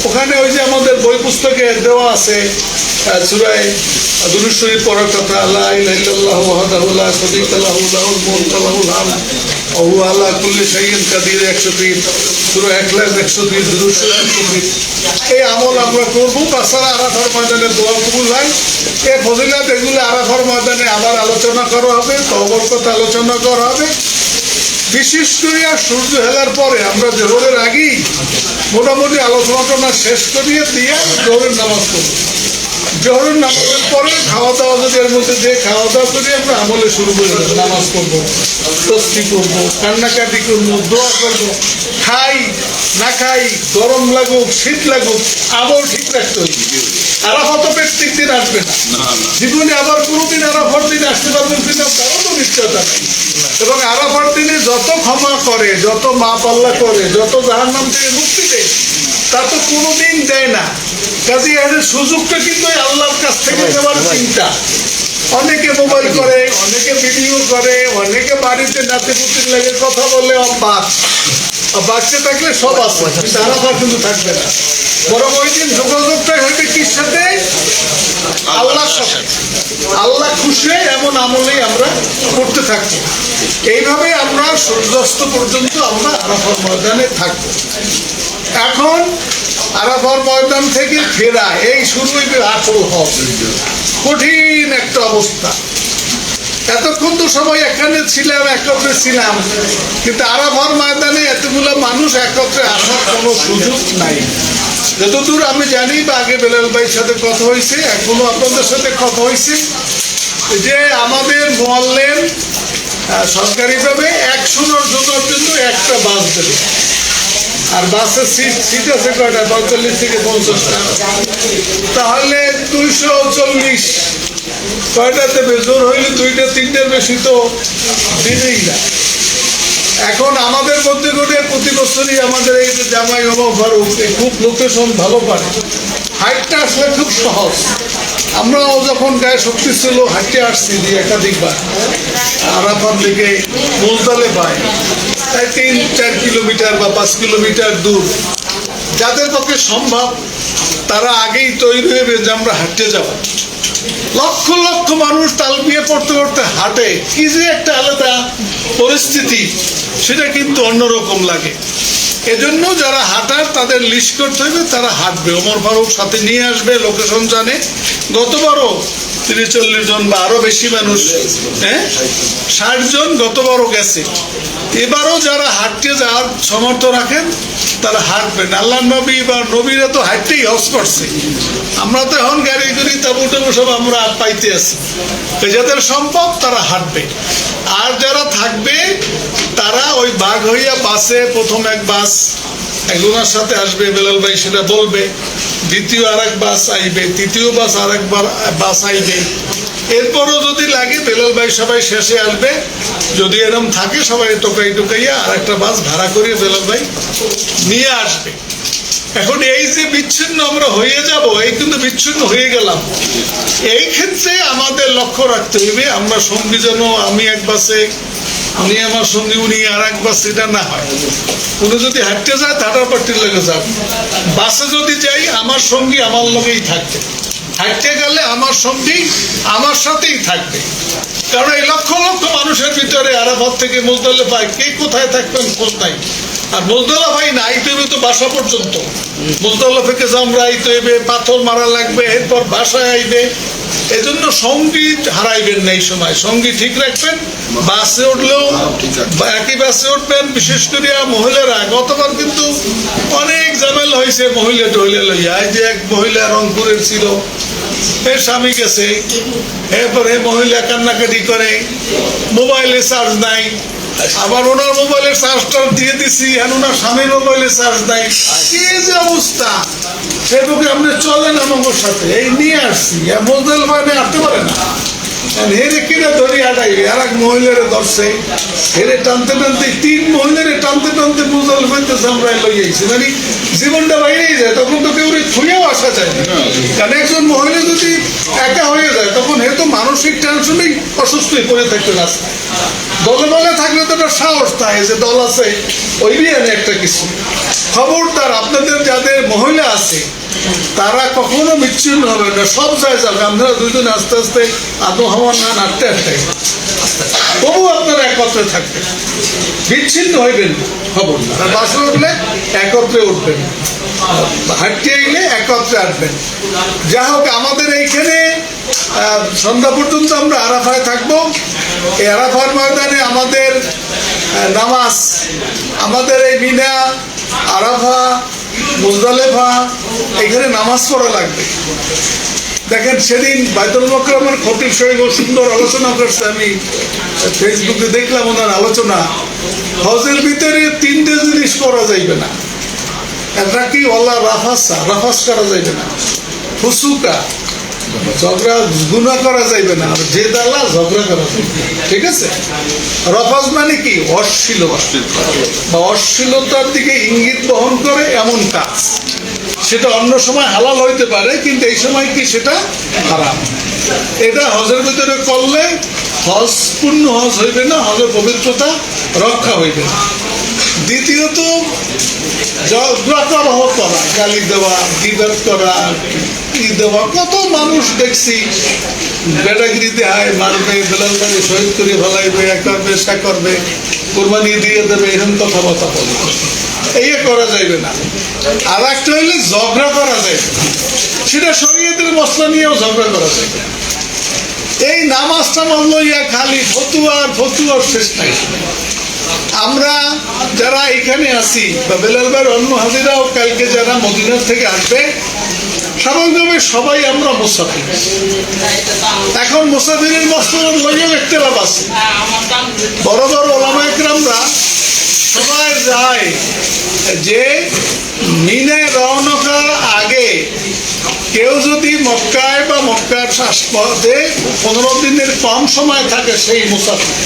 ওখানে ওই যে আমাদের বই পুস্তকে দেওয়া আছে সূরা দুরূদ শরীফ পড়ার কথা, লা ইলাহা ইল্লাল্লাহু ওয়াহদাহু লা শারীকা লাহু লাহুল মুলকু ওয়া লাহুল হামদ ওহু আলা কুল্লি শাইইন কাদির 103, সূরা ইখলাস 120, দুরূদ শরীফ 120। এই আমল আমরা করবো। তাছাড়া আরাফার ময়দানে দোয়া কবুল হয়, এই ফজিলত এগুলো আরাফার ময়দানে আবার আলোচনা করা হবে, তওবার কথা আলোচনা করা হবে। বিশেষ করে সূর্য হেলার পরে আমরা জোহরের আগেই মোটামুটি আলোচনা শেষ করিয়ে দিয়ে জোহরের নামাজ পড়ব। জোহরের নামাজের পরে খাওয়া দাওয়া যদি এর মধ্যে দিয়ে খাওয়া দাওয়া করে আমরা আমলে শুরু করে দেবো। নামাজ পড়বো, তসবিহ করবো, কান্নাকাটি করবো, দোয়া করবো। খাই না খাই, গরম লাগুক শীত লাগুক, আমল ঠিক রাখতে হবে। আরাফাত প্রত্যেক দিন আসবে না, জীবনে আবার কোনোদিন আরাফার দিন আসতে পারবেন কিনা তারও তো নিশ্চয়তা নেই। এবং আরাফার দিনে যত ক্ষমা করে, যত মাপ আল্লাহ করে, যত জাহান্নাম থেকে মুক্তি দেয়, তা তো কোনোদিন দেয় না। কাজে এর সুযোগটা কিন্তু আল্লাহর কাছ থেকে নেওয়ার চিন্তা। অনেকে মোবাইল করে, অনেকে ভিডিও করে, অনেকে বাড়িতে নাতে পুতির লাগে কথা বলে, বাচ্চা থাকলে সব আছে, কিন্তু আরাফা কিন্তু থাকবে না। বরং ওই দিন যোগাযোগটাই হইবে কির সাথে? আল্লাহর সাথে। আল্লাহ খুশি এমন আমলেই আমরা করতে থাকবো। এইভাবে আমরা সূর্যাস্ত পর্যন্ত আমরা আরাফার ময়দানে থাকবো। এখন আরাফার ময়দান থেকে ফেরা, এই শুরু হইবে আসল হজ। কঠিন একটা অবস্থা। এতক্ষণ তো সবাই এখানে ছিলাম, একত্রে ছিলাম, কিন্তু আরাফার ময়দানে এতগুলো মানুষ একত্রে আসার কোনো সুযোগ নাই। যতদূর আমি জানি বা আগে বেলাল ভাইয়ের সাথে কথা হয়েছে, এখনো আপনাদের সাথে কথা হয়েছে, যে আমাদের মোয়াল্লেম সরকারিভাবে 100 জনের জন্য একটা বাস দেবে। আর বাসের সিট আছে কয়টা? 45 থেকে 50টা। তাহলে 240 কয়টা দেবে? জোর হইলে 2টা 3টার বেশি তো দিবেই না। এখন আমাদের মধ্যে করে প্রতি বছরই আমাদের এই যে জামাই বাবা ফারুক খুব লোকেশন ভালো পারে, হাইটটা আসলে খুব সহজ। আমরাও যখন গায়ে শক্তি ছিল হাঁটতে আসছি একাধিকবার আরাফাত থেকে মুজদালিফায়, তাই 3-4 কিলোমিটার বা 5 কিলোমিটার দূর। যাদের পক্ষে সম্ভব তারা আগেই তৈরি হয়ে যে আমরা হাঁটতে যাব। লক্ষ লক্ষ মানুষ তালবিয়া পড়তে পড়তে হাঁটে, কি যে একটা আলাদা পরিস্থিতি, সেটা কিন্তু অন্যরকম লাগে। এজন্য যারা হাঁটার তাদের লিস্ট করতে হবে, তারা হাঁটবে। ওমর ফারুক সাথে নিয়ে আসবে, লোকেশন জানে। গতবারও 30-40 জন বা আরো বেশি মানুষ, 60 জন গতবারও গেছে। এবারও যারা হাঁটতে যাওয়ার সমর্থ রাখেন তারা হাঁটবেন। আল্লাহ নবী বা নবীরা তো হাঁটতেই হজ করছে। আমরা তো এখন গাড়ি করি, তাবু টাবু সব আমরা পাইতে আছি। যাদের সম্ভব তারা হাঁটবে। আর যারা থাকবে তারা ওই বাঘ হইয়া বাসে, প্রথম এক বাস একজনের সাথে আসবে, বেলাল ভাই সেটা বলবে, দ্বিতীয় আরেক বাস আইবে, তৃতীয় বাস আরেকবার বাস আইবে। এরপরও যদি লাগে বেলাল ভাই সবাই শেষে আসবে। যদি এরকম থাকে সবাই টোকাইয়া আর একটা বাস ভাড়া করিয়ে বেলাল ভাই নিয়ে আসবে। এখন এই যে বিচ্ছিন্ন আমরা হয়ে যাব, এই কিন্তু বিচ্ছিন্ন হয়ে গেলাম। এই ক্ষেত্রে আমাদের লক্ষ্য রাখতে হবে আমরা সঙ্গী যেন আমি এক বাসে, উনি আমার সঙ্গী, উনি আর এক বাস, এটা না হয়। উনি যদি হাঁটতে যায় টাটার পার্টির লেগে যান, বাসে যদি যাই আমার সঙ্গী আমার লগেই থাকবে, হাঁটতে গেলে আমার সঙ্গী আমার সাথেই থাকবে। কারণ এই লক্ষ লক্ষ মানুষের ভিতরে আরাফাত থেকে মুজদালিফায় কে কোথায় থাকবেন খোঁজ নাই। আর মুজদালিফায় না আইতে হবে তো বাসা পর্যন্ত। মুজদালিফাকে জামরা আইতে হবে, পাথর মারা লাগবে, এরপর বাসায় আইবে। এজন্য সঙ্গী হারাইবেন না। এই সময় সঙ্গী ঠিক রাখবেন। বাসে উঠলেও একই বাসে উঠবেন। বিশেষ করে মহিলারা, গতবার কিন্তু অনেক ঝামেলা হয়েছে মহিলা টহিলা লইয়া। এই যে এক মহিলা রংপুরের ছিল, এর স্বামী গেছে, এরপরে মহিলা কান্নাকাটি করে, মোবাইলে চার্জ নাই। আবার ওনার মোবাইলের চার্জটা দিয়ে দিছি, ওনার স্বামীর মোবাইলে চার্জ নাই। কি যে অবস্থা! সেটুকু আপনি চলেন আমার সাথে, এই নিয়ে আসছি। মুজদালিফায় আটতে পারে না, হেরে কিনে ধরি আটাইবে। আর এক মহিলারে ধরছে, হেরে টানতে টানতে 3 মহিলারে টানতে টানতে মুজদালিফাতে জামরায় লই আইছে। মানে জীবনটা বাইরেই যায়, তখন তো কেউ ছুঁয়েও আসা যায় না। কারণ একজন মহিলা যদি একা হয়ে যায় তখন হে তো মানসিক টেনশনেই অসুস্থ হয়ে পড়ে থাকতে রাস্তায়। দলে বলে থাকলে তো একটা সাহস থাকে যে দল আছে, ওই নিয়ে একটা কিছু। খবরদার, আপনাদের যাদের মহিলা আছে তারা কখনো বিচ্ছিন্ন হবে না, সব জায়গায় যাবে। আপনারা দুইজন আস্তে আস্তে আদৌ হওয়ার না হাঁটতে হাঁটতে তবু আপনারা একত্রে থাকবেন, বিচ্ছিন্ন হইবেন খবর না। বাসে উঠলে একত্রে উঠবেন, হাঁটতে গেলে একত্রে আসবেন। যা হোক, আমাদের এইখানে সন্ধ্যা পর্যন্ত আমরা আরাফায় থাকবো। এই আরাফার ময়দানে আমাদের নামাজ, আমাদের এই মিনা, আরাফা, মুজদালেফা, এখানে নামাজ পড়া লাগবে। দেখেন, সেদিন বাইতুল মোকাররমের খতিব সাহেব সুন্দর আলোচনা করছে, আমি ফেসবুকে দেখলাম ওনার আলোচনা। হজের ভিতরে 3টে জিনিস করা যাইবে না। একটা কি? ওয়াল্লাহ রাফাসা, রাফাস করা যাইবে না। ফুসুকা, ঝগড়া গুনাহ করা যাইবে না। আর জেদালা, ঝগড়া করা যাইবে না। ঠিক আছে? রফাজ মানে কি? অশ্লীলতা বা অশ্লীলতার দিকে ইঙ্গিত বহন করে এমন কাজ। সেটা অন্য সময় হালাল হইতে পারে, কিন্তু এই সময় কি সেটা হারাম। এটা হজের ভিতরে করলে হজ পূর্ণ হজ হইবে না, হজের পবিত্রতা রক্ষা হইবে না। দ্বিতীয়ত, ঝগড়া করা, গালি দেওয়া, গিবত করা, কি দেওয়া। কত মানুষ দেখছি বেটাগিরি দেয়, মারবে, বেলাল বাড়ি শহীদ করে ফেলাইবে, করবে, সে করবে, কোরবানি দিয়ে দেবে, এরকম কথাবার্তা বলবে। এই করা যাইবে না। আর একটা হইলে ঝগড়া করা যাইবে না। সেটা শরীয়তের মসলা নিয়েও ঝগড়া করা যাইবে না। এই নামাজটা লইয়া খালি ফতুয়ার ফতুয়ার শেষ নাই। আমরা যারা এখানে আছি বা বেলাল ভাইয়ের অন্য হাজিরাও কালকে যারা মদিনা থেকে আসবে, স্বাভাবিকভাবে সবাই আমরা মুসাফির। এখন মুসাফিরের মসলার লইয়া ইখতিলাফ আছে। বড় বড় ওলামা ইকরামরা সবাই যায় যে মিনায় রওনা করার আগে কেউ যদি মক্কায় বা মক্কার আশপাশে 15 দিনের কম সময় থাকে, সেই মুসাফির।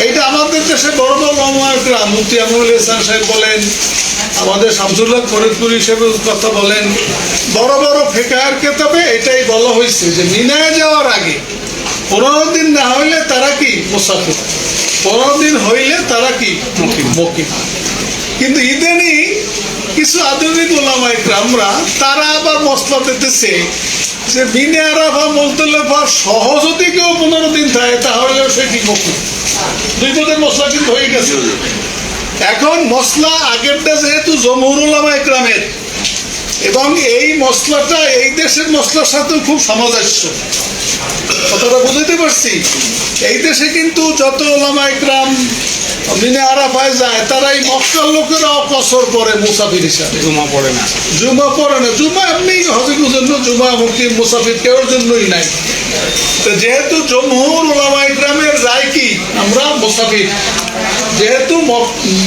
এইটা আমাদের দেশে বড় বড় ওলামা ইকরাম, মুফতি আমিনুল ইহসান সাহেব বলেন, আমাদের শামসুল্লাহ ফরিদপুরি সাহেবের কথা বলেন, বড় বড় ফিকহের কিতাবে এটাই বলা হয়েছে যে মিনায় যাওয়ার আগে 15 দিন না হইলে তারা কি? মুসাফির। 15 দিন হইলে তারা কি? মুকিম। কিন্তু ইদানি কিছু আধুনিক ওলামা ইকরামরা তারা আবার মসলা দিতেছে যে মিনে আরাফা, মুজদালিফা সহ যদি কেউ 15 দিন থাকে তাহলেও সে কি? মুকিম। দুই পদের মসলা কিন্তু হয়ে গেছে। এখন মসলা আগেরটা যেহেতু জমহুর উলামা ইকরামের, এবং এই মসলাটা এই দেশের মসলার সাথে খুব সামঞ্জস্য। কথাটা বুঝতে পারছি? এই দেশে কিন্তু যত ওলামা ইকরাম মিনে আরাফায় যায়, তারা এই মক্কার লোকেরা অকসর পড়ে মুসাফির হিসাবে। জুমা পড়ে না, জুমা পড়ে না। জুমা এমনি হজের জন্য, জুমা মুকিম মুসাফির কেউর জন্যই নাই। তো যেহেতু জমহুর উলামা ইকরামের যায় কি আমরা মুসাফির, যেহেতু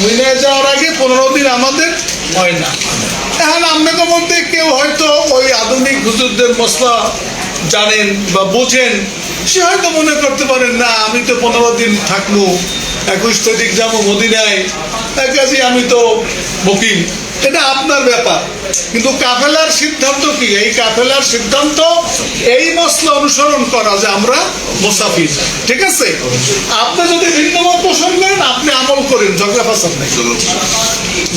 মিনে যাওয়ার আগে 15 দিন আমাদের হয় না। এখন আপনাদের মধ্যে কেউ হয়তো ওই আধুনিক হুজুরদের মসলা জানেন বা বোঝেন, সে হয়তো মনে করতে পারেন না আমি তো 15 দিন থাকবো, 21 তারিখ যাবো মদিনায়, কাজে আমি তো মুকিম। এটা আপনার ব্যাপার। কিন্তু কাফেলার সিদ্ধান্ত কি? এই কাফেলার সিদ্ধান্ত এই মসলা অনুসরণ করা যে আমরা মুসাফির। ঠিক আছে? আপনি যদি ভিন্ন মত পোষণ করেন, আপনি আমল করেন, ঝগড়া ফাসাদ নেই।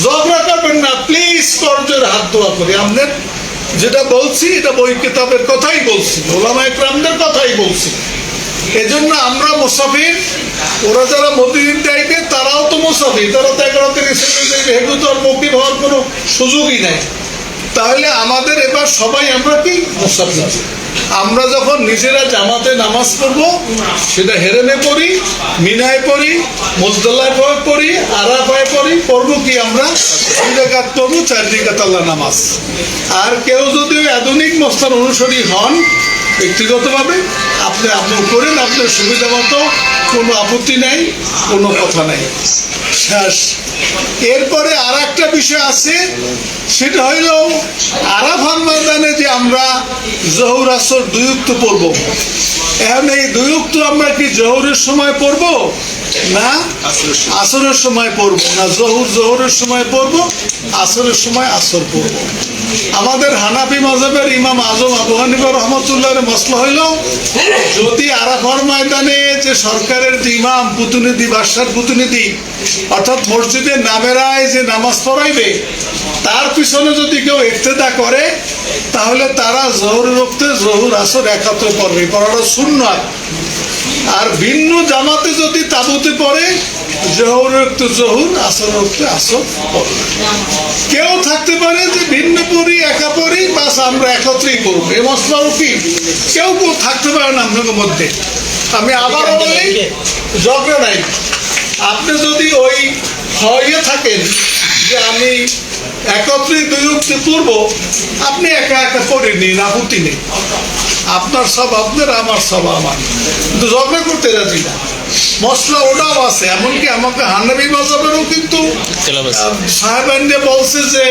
ঝগড়া করবেন না প্লিজ, করজোর হাত দোয়া করি। আপনার যেটা বলছি এটা বই কিতাবের কথাই বলছি, ওলামা ইকরামদের কথাই বলছি। এজন্য আমরা মুসাফির। ওরা যারা মদিনার টাইপের তারাও তো মুসাফির, তারা তো 11 তারিখ হেতু তো আর মুকিম হওয়ার কোনো সুযোগই নাই। তাহলে আমাদের এবার সবাই আমরা কি? মুসাফির। আমরা যখন নিজেরা জামাতে নামাজ পড়বো, সেটা হেরেমে পড়ি, মিনায় পড়ি, মুজদালিফায় পড়ি, আরাফায় পড়ি, পড়বো কি? আমরা 2 রাকাত পড়বো, 4 রাকাত আল্লাহ নামাজ। আর কেউ যদি আধুনিক মসলার অনুসারী হন, ব্যক্তিগতভাবে আপনি করেন, আপনার সুবিধা মতো, কোনো আপত্তি নাই, কোনো কথা নাই, শেষ। এরপরে আর একটা বিষয় আছে, সেটা হইল আরাফার ময়দানে যে আমরা জোহর আসর 2 ওয়াক্ত পড়ব। এখন এই 2 ওয়াক্ত আমরা কি জোহরের সময় পড়ব না আসরের সময় পড়ব? না, জোহরের সময় পড়ব, আসরের সময় আসর পড়ব। আমাদের হানাফি মাযহাবের ইমাম আজম আবু হানিফা রহমাতুল্লাহর মসলা হইল, যদি আরাফার ময়দানে যে সরকারের যে ইমাম প্রতিনিধি, বাদশার প্রতিনিধি, অর্থাৎ মসজিদের নামেরায় যে নামাজ পড়াইবে, তার পিছনে যদি কেউ ইক্তেদা করে, তাহলে তারা জোহরের ওয়াক্তে জোহর আসর একত্রে পড়বে, পড়াটা সুন্নাত। আর ভিন্ন জামাতে যদি তাবুতে পড়ে জোহর একটু জোহর, আসর একটু আসর পড়বে। কেউ থাকতে পারে যে ভিন্ন পড়ি, একা পড়ি, বাস আমরা একত্রেই করবো, এ মশলাও কি কেউ কেউ থাকতে পারে না আপনাদের মধ্যে। আমি আবারও বলি, ঝগড়া নাই। আপনি যদি ওই হয়ে থাকেন যে আমি একত্রে দুই উক্তি পড়বো, আপনি একা একা পড়ে নিন, আপত্তি নেই। আপনার সব আপনার, আমার সব আমার, কিন্তু ঝগড়া করতে রাজি না। মশলা ওটাও আছে, এমনকি আমাকে হানাফি মাযহাবেরও কিন্তু সাহেবানরা বলছে যে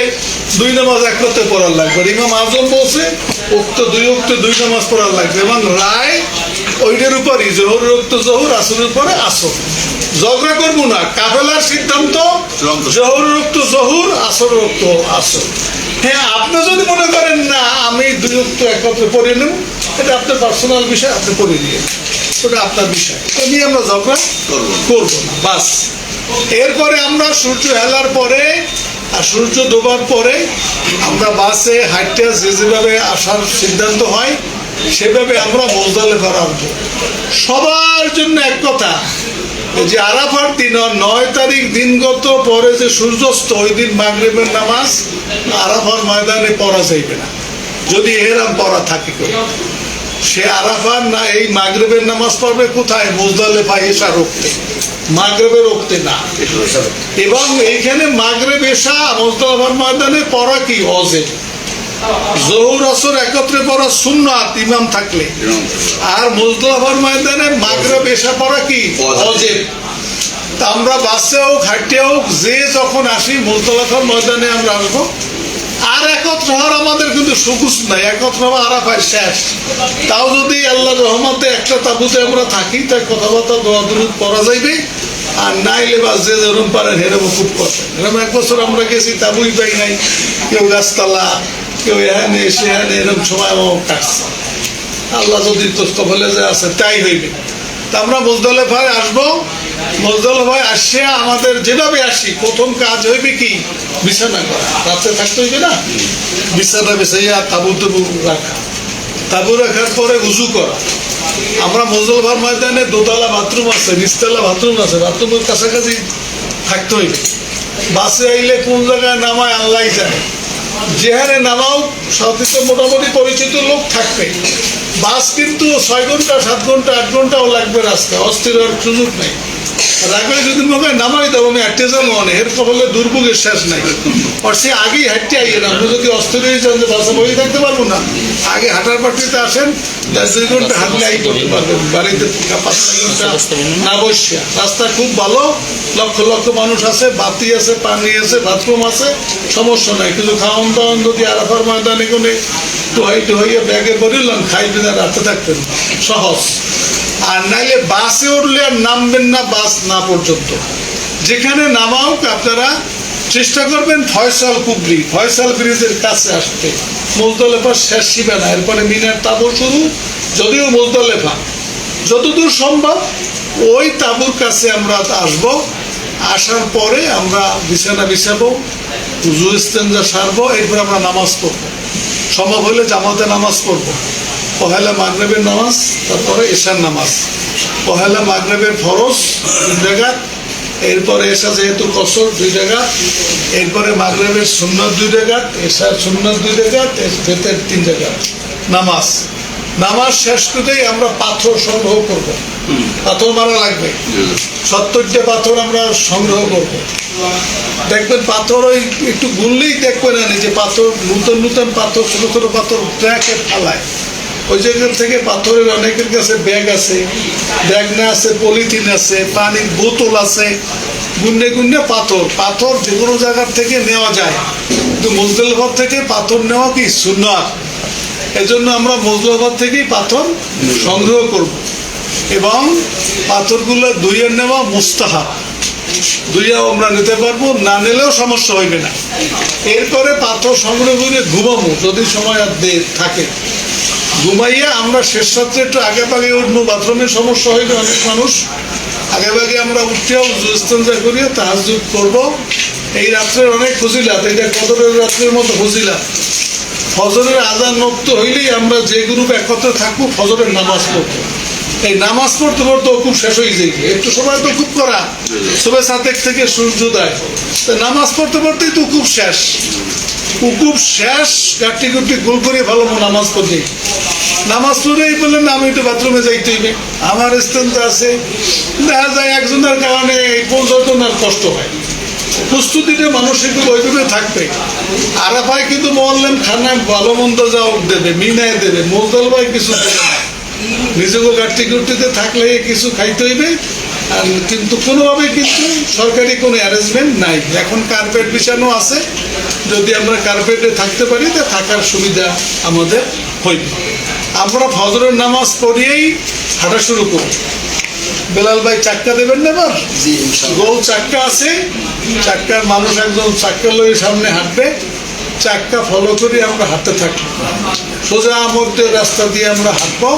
দুই নামাজ একত্রে পড়ার লাগবে। ইমাম আজম বলছে উক্ত দুই নামাজ পড়ার লাগবে, এবং রায় ওইটার উপরই জোহরের উক্ত জোহর, আসরের উপরে আসর। ঝগড়া করবো না, কাফেলার সিদ্ধান্ত জোহরের উক্ত জোহর, আসরের উক্ত আসর। হ্যাঁ, আপনি যদি মনে করেন না আমি দুই উক্ত একত্রে পড়ে নেব, এটা আপনার পার্সোনাল বিষয়, আপনি পড়ে দিয়ে, ওটা আপনার বিষয়, এটা নিয়ে আমরা ঝগড়া করবো না, বাস। এরপরে আমরা সূর্য হেলার পরে আর সূর্য ডোবার পরে আমরা বাসে হাঁটতে যেভাবে আসার সিদ্ধান্ত হয় সেভাবে আমরা মুজদালিফার আসবো। সবার জন্য এক কথা, যে আরাফার দিন 9 তারিখ দিনগত পরে যে সূর্যাস্ত, ওই দিন মাগরিবের নামাজ আরাফার ময়দানে পড়া যাইবে না, যদি এহরাম পড়া থাকে কেউ। সে আরাফার না এই মাগরিবের নামাজ পড়বে কোথায়? মুজদালিফা এশা রোকতে, মাগরিবের রোকতে না। এবং এইখানে মাগরিব এশা মুজদালিফার ময়দানে পড়া কি ওয়াজিব। জোহর আসর একত্রে পড়া সুন্নাত ইমাম থাকলে, আর মুজদালিফার ময়দানে মাগরিব এশা পড়া কি ওয়াজিব। তা আমরা বাসে হোক হাঁটতে হোক যে যখন আসি মুজদালিফার ময়দানে আমরা আসবো। আর একত্র হওয়ার আমাদের কিন্তু সুকুস নাই, একত্র হওয়া আরাফায় শেষ। তাও যদি আল্লাহর রহমতে একটা তাবুতে আমরা থাকি, তাই কথাবার্তা দোয়া দরুদ পড়া যাইবে। আর নাইলে বা যে যেরকম পারেন হেরম খুব কথা। এরকম এক বছর আমরা গেছি, তাবুই পাই নাই, কেউ গাছতলা, কেউ এখানে সেখানে, এরকম সময় আমার কাটছে। আল্লাহ যদি কবলে যে আছে তাই হইবে। তা আমরা মুজদালিফায় আসবো। মুজদালিফায় আসে আমাদের যেভাবে আসি, প্রথম কাজ হইবে কি? বিছানা করা, রাতে থাকতে হইবে না, বিছানা বিছাইয়া তাবু টাবু রাখা, তাবু রাখার পরে উজু করা। আমরা মুজদালিফার ময়দানে দোতলা বাথরুম আছে, নিচতলা বাথরুম আছে, বাথরুমের কাছাকাছি থাকতে হইবে। বাসে আইলে কোন জায়গায় নামায় আল্লাহ জানে, যেখানে নামাও সাথে তো মোটামুটি পরিচিত লোক থাকবে। বাস কিন্তু 6 ঘন্টা 7 ঘন্টা 8 ঘন্টাও লাগবে রাস্তা, অস্থির হওয়ার সুযোগ নেই। রাখলে যদি মনে হয় নামাই দেবো, আমি হাঁটতে যাবো অনেক, এর ফলে দুর্ভোগের শেষ নাই। আর সে আগেই হাঁটতে আইয়ে না, আপনি যদি অস্থির হয়ে যান যে বাসে বসে থাকতে পারবো না, আগে হাঁটার পার্টিতে আসেন, 10 ঘন্টা হাঁটলে আই করতে পারবেন। বাড়িতে 5-6 ঘন্টা না বসিয়া, রাস্তা খুব ভালো, লক্ষ লক্ষ মানুষ আছে, বাতি আছে, পানি আছে, বাথরুম আছে, সমস্যা নাই। কিন্তু খাওয়ান দাওয়ান যদি আরাফার ময়দানে কোনে টোহাইয়া ব্যাগে ভরিলাম, খাইবে না, রাতে থাকতেন, সহজ। আর নাইলে বাসে উঠলে আর নামবেন না বাস না পর্যন্ত। যেখানে নামাও আপনারা চেষ্টা করবেন ফয়সাল কুবরি, ফয়সাল ব্রিজের কাছে আসতে। মুজদালিফার শেষ সীমানা, এরপরে মিনার তাবু শুরু। যদিও মুজদালিফা যতদূর সম্ভব ওই তাবুর কাছে আমরা আসবো। আসার পরে আমরা বিছানা বিছাবো, উযু ইস্তেঞ্জা সারবো, এরপর আমরা নামাজ পড়বো। সম্ভব হলে জামাতে নামাজ পড়বো। পহেলা মাগরিবের নামাজ, তারপরে এশার নামাজ। পহেলা মাগরিবের ফরজ 2 রাকাত, এরপরে এশা যেহেতু কসর 2 রাকাত, এরপরে মাগরিবের সুন্নত 2 রাকাত, এশার সুন্নত 2 রাকাত, ফেতের 3 রাকাত নামাজ। নামাজ শেষ করেই আমরা পাথর সংগ্রহ করব। পাথর মারা লাগবে, 70টা পাথর আমরা সংগ্রহ করব। দেখবেন পাথর ওই একটু গুনলেই দেখবেন না যে পাথর, নূতন নূতন পাথর, ছোট ছোট পাথর ট্র্যাকে ফালায়। ওই জায়গা থেকে পাথরের অনেকের কাছে ব্যাগ আছে, ব্যাগ না আছে পলিথিন আছে, পানির বোতল আছে, গুন্ডে গুন্ডে পাথর। পাথর যে কোনো জায়গার থেকে নেওয়া যায়, কিন্তু মুজদালিফা থেকে পাথর নেওয়া কি সুন্নাত। এজন্য আমরা মুজদালিফা থেকেই পাথর সংগ্রহ করব। এবং পাথরগুলো ধুইয়ে নেওয়া মুস্তাহাব, ধুইয়াও আমরা নিতে পারবো, না নিলেও সমস্যা হইবে না। এরপরে পাথর সংগ্রহ করে ঘুমাবো, যদি সময় আর থাকে। ঘুমাইয়া আমরা শেষ রাত্রে একটু আগে পাগে উঠবো, বাথরুমের সমস্যা হইবে অনেক মানুষ। আগে ভাগে আমরা উঠতেও ইস্তেঞ্জা করিয়া তাহাজ্জুদ করবো। এই রাত্রের অনেক ফজিলাত, এটা কদরের রাত্রের মতো ফজিলাত। ফজরের আযান মুক্ত হইলেই আমরা যে গ্রুপ একত্রে থাকবো ফজরের নামাজ পড়বো। এই নামাজ পড়তে পড়তে খুব শেষ হয়ে যায়, একটু সময় তো খুব করা সবে 7 থেকে সূর্যোদয়, তো নামাজ পড়তে পড়তেই তো খুব শেষ, খুব শেষ গাটি গুটি গোল করে ভালো নামাজ পড়তে, নামাজ পড়েই বললেন না আমি একটু বাথরুমে যাইতে হইবে, আমার স্থান তো আছে, দেখা যায় একজনের কারণে 50 জনের কষ্ট হয়। প্রস্তুতিটা মানুষ একটু ওইভাবে থাকবে। আরাফায় কিন্তু মোয়াল্লেম খানায় ভালো মন্দ যাও দেবে, মিনায় দেবে, মুজদালিফায় কিছু দেবে না, নিজেকে গাড়ি গুটিতে থাকলে কিছু খাইতে হইবে। আর কিন্তু কোনোভাবে কিন্তু সরকারি কোনো অ্যারেঞ্জমেন্ট নাই। এখন কার্পেট বিছানো আছে, যদি আমরা কার্পেটে থাকতে পারি তা থাকার সুবিধা আমাদের হইবে। আমরা ফজরের নামাজ পড়িয়েই হাঁটা শুরু করব। বেলাল ভাই চাক্কা দেবেন না? এবার গোল চাক্কা আছে, চাক্কার মানুষ একজন চাক্কা লয়ে সামনে হাঁটবে, চাক্কা ফলো করে আমরা হাঁটতে থাকবো, সোজা মধ্যে রাস্তা দিয়ে আমরা হাঁটবো,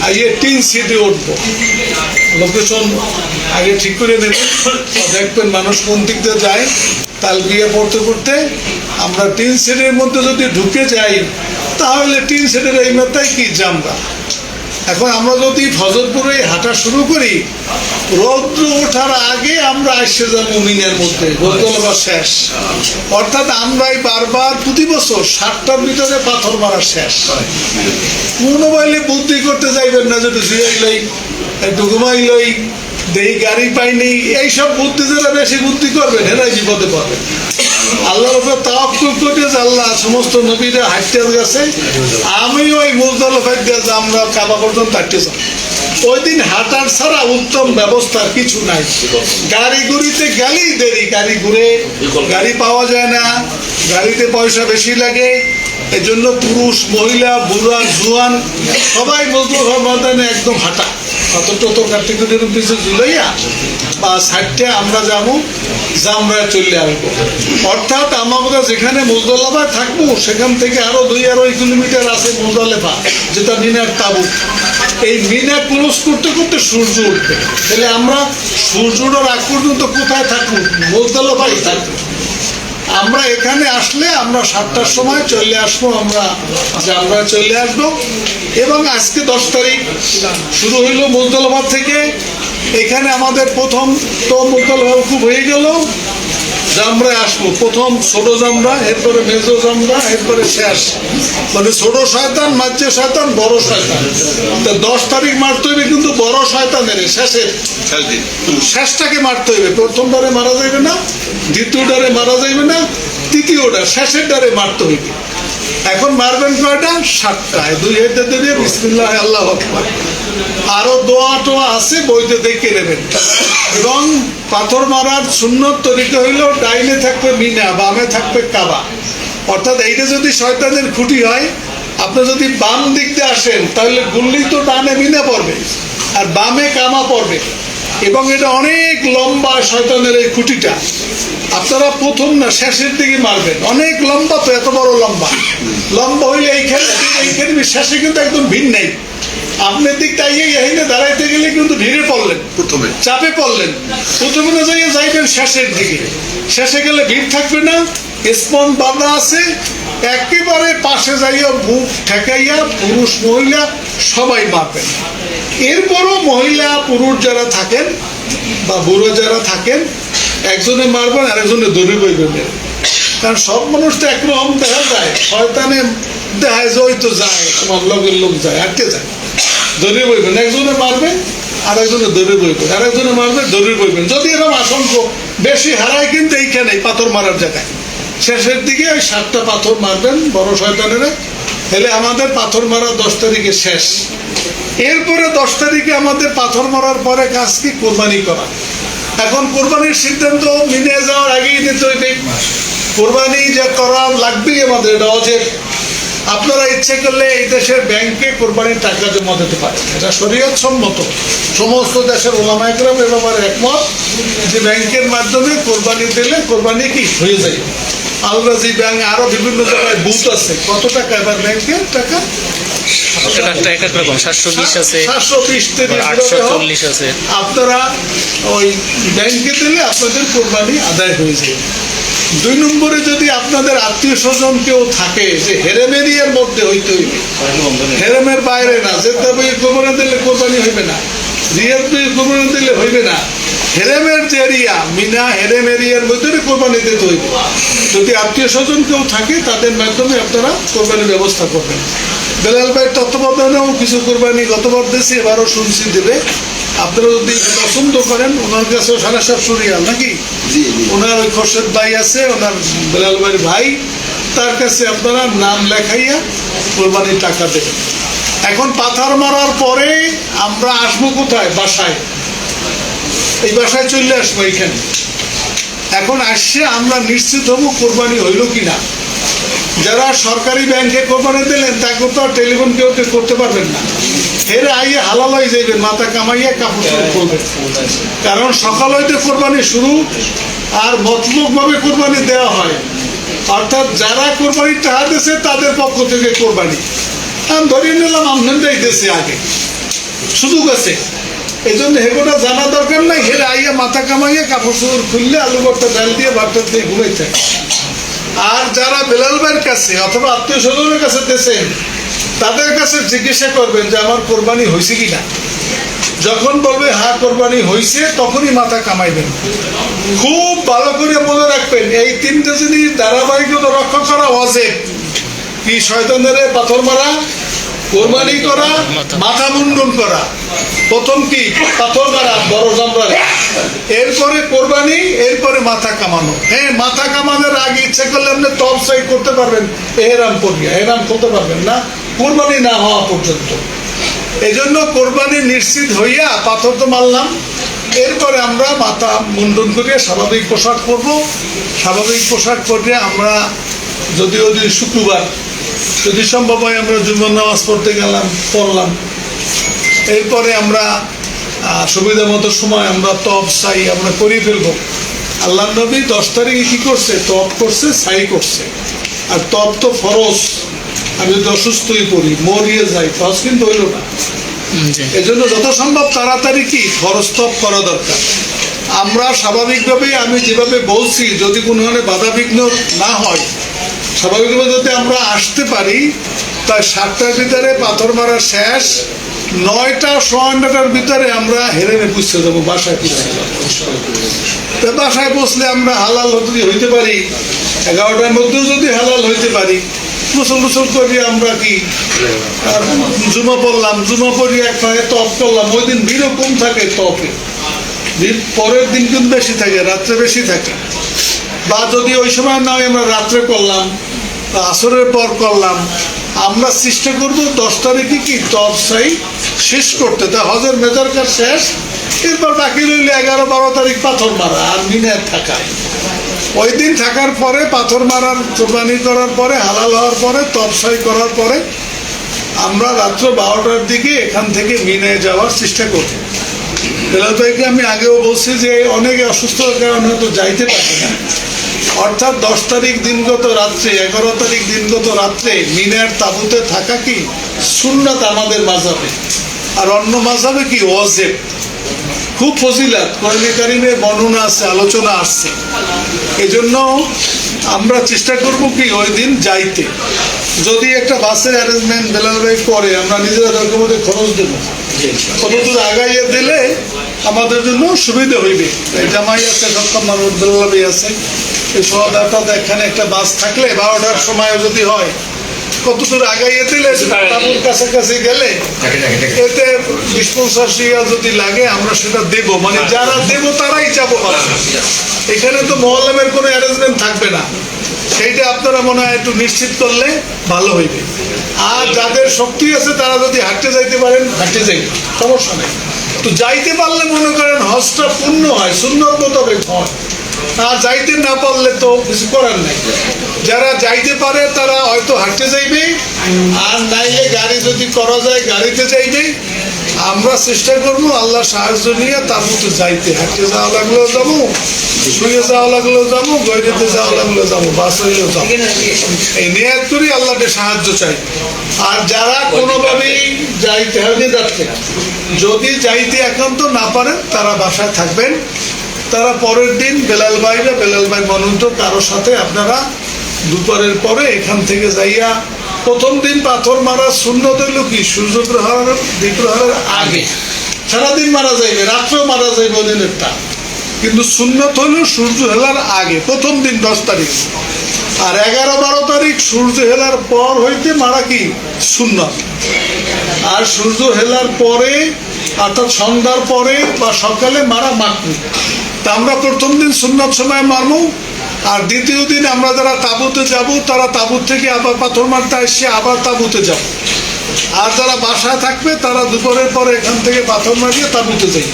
আর টিন সিটে উঠবো। লোকেশন আগে ঠিক করে নেবেন, দেখবেন মানুষ কোন দিক দিয়ে যায়, তালবিয়া পড়তে পড়তে আমরা টিন সিটের মধ্যে যদি ঢুকে যাই তাহলে টিন সিটের এই মাথায় কি জামরা। এখন আমরা যদি ফজরপুরে হাঁটা শুরু করি, রৌদ্র ওঠার আগে আমরা এসে যাবো মিনের মধ্যে, মুজদালিফা শেষ। অর্থাৎ আমরাই বারবার প্রতি বছর 7টার ভিতরে পাথর মারা শেষ। কোনো বাইলে বুদ্ধি করতে যাইবেন না, যদি শুয়াইলই একটু ঘুমাইলই দেই গাড়ি পাইনি, এইসব বুদ্ধি যারা বেশি বুদ্ধি করবেন এরাই বিপদে পড়বেন। আল্লাহর উপর তাওয়াক্কুল করে যে আল্লাহ সমস্ত নবীরা হাঁটতে গেছে, আমিও ওই মুজদালিফায় দিয়ে যে আমরা কাবা পর্যন্ত হাঁটতে যাব। ওই দিন হাঁটার ছাড়া উত্তম ব্যবস্থা কিছু নাই। গাড়ি গুড়িতে গেলেই দেরি, গাড়ি ঘুরে গাড়ি পাওয়া যায় না, গাড়িতে পয়সা বেশি লাগে, এই জন্য পুরুষ মহিলা বুড়া জোয়ান সবাই মুজদালিফার ময়দানে একদম হাঁটা, অত কাটিকুটির পিছু ঝুলাইয়া বা সাইডটা আমরা যাবো, জামরায় চলে আসবো। অর্থাৎ আমরা যেখানে মুজদালিফায় থাকবো সেখান থেকে আরো 2-2.5 কিলোমিটার আছে মুজদালিফা, যেটা মিনার তাবুক। এই মিনা ক্রস করতে করতে সূর্য উঠবে, তাহলে আমরা সূর্য ওঠার আগ পর্যন্ত কোথায় থাকবো? মুজদালিফায় থাকবো। আমরা এখানে আসলে আমরা 7টার সময় চলে আসবো, আমরা চলে আসবো। এবং আজকে 10 তারিখ শুরু হইল মুজদালিফা থেকে। এখানে আমাদের প্রথম তো মুজদালিফা খুব হয়ে গেল, জামরায় আসবো, প্রথম ছোট জামরা, এরপরে মেজো জামরা, এরপরে শেষ, মানে ছোট শয়তান, মাঝে শয়তান, বড় শয়তান। 10 তারিখ মারতে হইবে কিন্তু বড় শয়তানের শেষটাকে মারতে হইবে। প্রথম ডারে মারা যাইবে না, দ্বিতীয় ডারে মারা যাইবে না, তৃতীয় ডার শেষের ডারে মারতে হইবে। এখন মারবেন কয়টা? 7টায়। 2 হাতে দিয়ে বিসমিল্লাহ আল্লাহু আকবার। আরো দোয়া টোয়া আছে, বইতে দেখে নেবেন। এবং পাথর মারার সুন্নত তরিকা হইল ডাইনে থাকবে মিনা, বামে থাকবে কাবা। অর্থাৎ এইটা যদি শয়তানের খুঁটি হয়, আপনি যদি বাম দিক দিয়ে আসেন তাহলে গুল্লি তো ডানে মিনা পড়বে আর বামে কামা পড়বে। এবং এটা অনেক লম্বা শয়তানের এই খুঁটিটা, আপনারা প্রথম না শেষের দিকে মারবেন। অনেক লম্বা, তো এত বড় লম্বা হইলে এইখানে শেষে কিন্তু একদম ভিড় নেই। আপনার দিকটা এখানে দাঁড়াইতে গেলে কিন্তু ভিড়ে পড়লেন, প্রথমে চাপে পড়লেন। প্রথমে না যাইয়ে যাইবেন শেষের দিকে, শেষে গেলে ভিড় থাকবে না, স্পন বাঁধা আছে, একেবারে পাশে যাইয়া বুক ঠেকাইয়া পুরুষ মহিলা সবাই মারবেন। এরপরও মহিলা পুরুষ যারা থাকেন বা বুড়ো যারা থাকেন, একজনে মারবেন আর একজনে দড়ি বইবেন। কারণ সব মানুষ তো একরকম দেখা যায়, শয়তানে দেখায় যে ওই তো যায়, তোমার লগের লোক যায়, আটকে যায়, দড়ি বইবেন। একজনে মারবেন আর একজনে দড়ি বইবেন, আর একজনে মারবেন, দড়ি বইবেন। যদি এরকম আশঙ্ক বেশি হারায় কিন্তু এইখানে পাথর মারার জায়গায় শেষের দিকে ওই 7টা পাথর মারবেন বড় শয়তানেরা। তাহলে আমাদের পাথর মারা 10 তারিখে শেষ। এরপরে 10 তারিখে আমাদের পাথর মারার পরে কাজ কি? কোরবানি করা। এখন কোরবানির সিদ্ধান্ত মিনে যাওয়ার আগেই নিতে হইবে। কোরবানি যে করা লাগবেই আমাদের, এটা অজেব। আপনারা ইচ্ছে করলে এই দেশের ব্যাংকে কোরবানির টাকা জমা দিতে পারেন, এটা শরীয়ত সম্মত। সমস্ত দেশের ওলামা ইকরাম এ ব্যাপারে একমত যে ব্যাংকের মাধ্যমে কোরবানি দিলে কোরবানি কি হয়ে যায়। আল রাজি ব্যাংক, আরো বিভিন্ন জায়গায় বুথ আছে। কত টাকা এবার ব্যাংকের টাকা? 720 আছে, 720 840 আছে। আপনারা ওই ব্যাংকে দিলে আপনাদের কোরবানি আদায় হয়ে যায়। 2 নম্বরে যদি আপনাদের আত্মীয় স্বজন কেউ থাকে যে হেরেমের এর মধ্যে হইতে হইবে, হেরেমের বাইরে না, যে তবে কোরবানি দিলে কোরবানি হইবে না, রিয়াদ কোরবানি দিলে হইবে না, হেরেমের যে এরিয়া মিনা হেরেম এরিয়ার ভিতরে কোরবানি দিতে হইবে। যদি আত্মীয় স্বজন কেউ থাকে তাদের মাধ্যমে আপনারা কোরবানির ব্যবস্থা করবেন। বেলাল ভাই তত্ত্বাবধানেও কিছু কোরবানি গতবার দিয়েছে, এবারও শুনছি দেবে। আপনারা যদি পছন্দ করেন, ওনার কাছে সারা সব সুরিয়াল নাকি, ওনার ওই খোরশেদ ভাই আছে, ওনার বেলাল ভাইয়ের ভাই, তার কাছে আপনারা নাম লেখাইয়া কোরবানির টাকা দেবেন। এখন পাথর মারার পরে আমরা আসবো কোথায়? বাসায়। এই বাসায় চলে আসবো এইখানে। এখন আসছে আমরা নিশ্চিত হবো কোরবানি হইল কিনা। যারা সরকারি ব্যাংকে কোরবানি দিলেন তাকে তো আর টেলিফোন কেউ করতে পারবেন না, এর আইয়ে হালাল হয়ে যাবেন, মাথা কামাইয়া কাপড় করবেন। কারণ সকাল হইতে কোরবানি শুরু, আর মতলব ভাবে কোরবানি দেওয়া হয়, অর্থাৎ যারা কোরবানির টাকা দিয়েছে তাদের পক্ষ থেকে কোরবানি। আমি ধরিয়ে নিলাম আমদানি দিয়েছে আগে, সুযোগ আছে, এই জন্য হেগোটা জানা দরকার নাই। হেরে আইয়া মাথা কামাইয়া কাপড় চোপড় খুললে আলু ভর্তা ডাল দিয়ে ভাতটা দিয়ে ঘুমাই থাকে। আর যারা বেলাল ভাইয়ের কাছে অথবা আত্মীয় স্বজনের কাছে দিয়েছেন তাদের কাছে জিজ্ঞাসা করবেন যে আমার কোরবানি হয়েছে কিনা। যখন বলবে হ্যাঁ কোরবানি হয়েছে, তখনই মাথা কামাইবেন। খুব ভালো করে মনে রাখবেন, এই তিনটে জিনিস ধারাবাহিকতা রক্ষা করা ওয়াজিব। কি? শয়তানের পাথর মারা, কোরবানি করা, মাথা মুন্ডন করা। প্রথম কি? পাথর মারা বড় জামরারে, এরপরে কোরবানি, এরপরে মাথা কামানো। হ্যাঁ, মাথা কামানোর আগে ইচ্ছে করলে আপনি টপ সাইড করতে পারবেন, এহরাম করিয়া, এহরাম করতে পারবেন না কোরবানি না হওয়া পর্যন্ত। এই জন্য কোরবানি নিশ্চিত হইয়া পাথর তো মারলাম, এরপরে আমরা মাথা মুন্ডন করিয়া স্বাভাবিক পোশাক পরবো। স্বাভাবিক পোশাক পরিয়া আমরা যদিও শুক্রবার, যদি সম্ভব হয় আমরা জুমার নামাজ পড়তে গেলাম, পড়লাম। এরপরে আমরা সুবিধা মতো সময় আমরা তপ সাই আমরা করিয়ে ফেলবো। আল্লাহ নবী 10 তারিখে কি করছে? তপ করছে, সাই করছে। আর তপ তো ফরজ। আমি যদি অসুস্থই করি, মরিয়ে যাই, ফরজ কিন্তু হইল না। এই জন্য যত সম্ভব তাড়াতাড়ি কি ফরজ তপ করা দরকার। আমরা স্বাভাবিকভাবে, আমি যেভাবে বলছি, যদি কোনো ধরনের বাধা বিঘ্ন না হয়, স্বাভাবিকভাবে যদি আমরা আসতে পারি, তাই 7টার ভিতরে পাথর মারা শেষ, 9টা 9:15টার ভিতরে আমরা হেরেমে পৌঁছে যাবো, বাসায় পৌঁছে যাবো। বাসায় পৌঁছলে আমরা হালাল যদি হইতে পারি, 11টার মধ্যেও যদি হালাল হইতে পারি, গোসল করি আমরা কি জুমা পড়লাম, জুমা পড়ি একবারে তপ করলাম। ওই দিন ভিড়ও কম থাকে তপে, ভিড় পরের দিন কিন্তু বেশি থাকে, রাত্রে বেশি থাকে। বা যদি ওই সময় নয় আমরা রাত্রে করলাম, আসরের পর করলাম। আমরা চেষ্টা করবো 10 তারিখে কি তপ সাই শেষ করতে। তা হজের মেজার কাজ শেষ, এরপর বাকি রইলে 11-12 তারিখ পাথর মারা আর মিনায় থাকা। ওই দিন থাকার পরে পাথর মারার কোরবানি করার পরে, হালাল হওয়ার পরে, তপ সাই করার পরে আমরা রাত্র 12টার দিকে এখান থেকে মিনায় যাওয়ার চেষ্টা করব। বেলাল ভাইকে আমি আগেও বলছি যে অনেকে অসুস্থতার কারণে হয়তো যাইতে পারবে না। অর্থাৎ 10 তারিখ দিনগত রাত্রে, 11 তারিখ দিনগত রাত্রে মিনার তাঁবুতে থাকা কি সুন্নাত আমাদের মাযহাবে, আর অন্য মাযহাবে কি ওয়াজিব। খুব ফজিলত, কোরআনে কারিমে বর্ণনা আছে, আলোচনা আসছে। এই জন্য আমরা চেষ্টা করব কি ওই দিন যাইতে। যদি একটা বাসের অ্যারেঞ্জমেন্ট বেলাল ভাই করে, আমরা নিজেরা দরকার মধ্যে খরচ দেব, কতদূর আগাইয়ে দিলে আমাদের জন্য সুবিধা হইবে। জামাই আছে, সক্ষম মানুষ বেলাল ভাই আছে, এই সহায়তা এখানে একটা বাস থাকলে 12টার সময় যদি হয়, কতদূর আগাইয়ে দিলে তাবুর কাছাকাছি গেলে এতে 20-50 যদি লাগে আমরা সেটা দেব। মানে যারা দেব তারাই যাবো। এখানে তো মহল্লামের কোনো অ্যারেঞ্জমেন্ট থাকবে না, সেইটা আপনারা মনে হয় একটু নিশ্চিত করলে ভালো হইবে। আর যাদের শক্তি আছে তারা যদি হাঁটতে যাইতে পারেন, হাঁটতে যাইবে, সমস্যা নেই। তো যাইতে পারলে মনে করেন হজটা পূর্ণ হয়, সুন্নত মোতাবেক হয়। আর যাইতে না পারলে তো কিছু করার নাই। যারা যাইতে পারে তারা হয়তো হাঁটতে যাইবে, আর নাইলে গাড়ি যদি করা যায় গাড়িতে যাইবে। আমরা চেষ্টা করবো আল্লাহ সাহায্য নিয়ে তার মতো যাইতে। হাঁটতে যাওয়া লাগলেও যাবো, শুয়ে যাওয়া লাগলেও যাবো, গৈরিতে যাওয়া লাগলেও যাবো, বাস হইলেও যাবো। এই নিয়ত করি আল্লাহকে সাহায্য চাই। আর যারা কোনোভাবেই যাইতে হবে যাচ্ছে, যদি যাইতে একান্ত না পারেন তারা বাসায় থাকবেন। তারা পরের দিন বেলাল ভাই বা বেলাল ভাই মনোনীত কারোর সাথে আপনারা দুপুরের পরে এখান থেকে যাইয়া প্রথম দিন পাথর মারা সুন্নত হইল কি সূর্যগ্রহণের দ্বিপ্রহরের আগে, সারাদিন মারা যাইবে, রাত্রেও মারা যাইবে ওদিনেরটা, কিন্তু সুন্নত হইল সূর্য হেলার আগে প্রথম দিন 10 তারিখ, আর 11-12 তারিখ সূর্য হেলার পর হইতে মারা কি সুন্নত, আর সূর্য হেলার পরে অর্থাৎ সন্ধ্যার পরে বা সকালে মারা মাকরুহ। তা আমরা প্রথম দিন সুন্নত সময় মারবো, আর দ্বিতীয় দিন আমরা যারা তাঁবুতে যাব তারা তাঁবুত থেকে আবার পাথর মারতে আসছে আবার তাঁবুতে যাব, আর যারা বাসায় থাকবে তারা দুপুরের পরে এখান থেকে পাথর মারিয়ে তাঁবুতে যাই।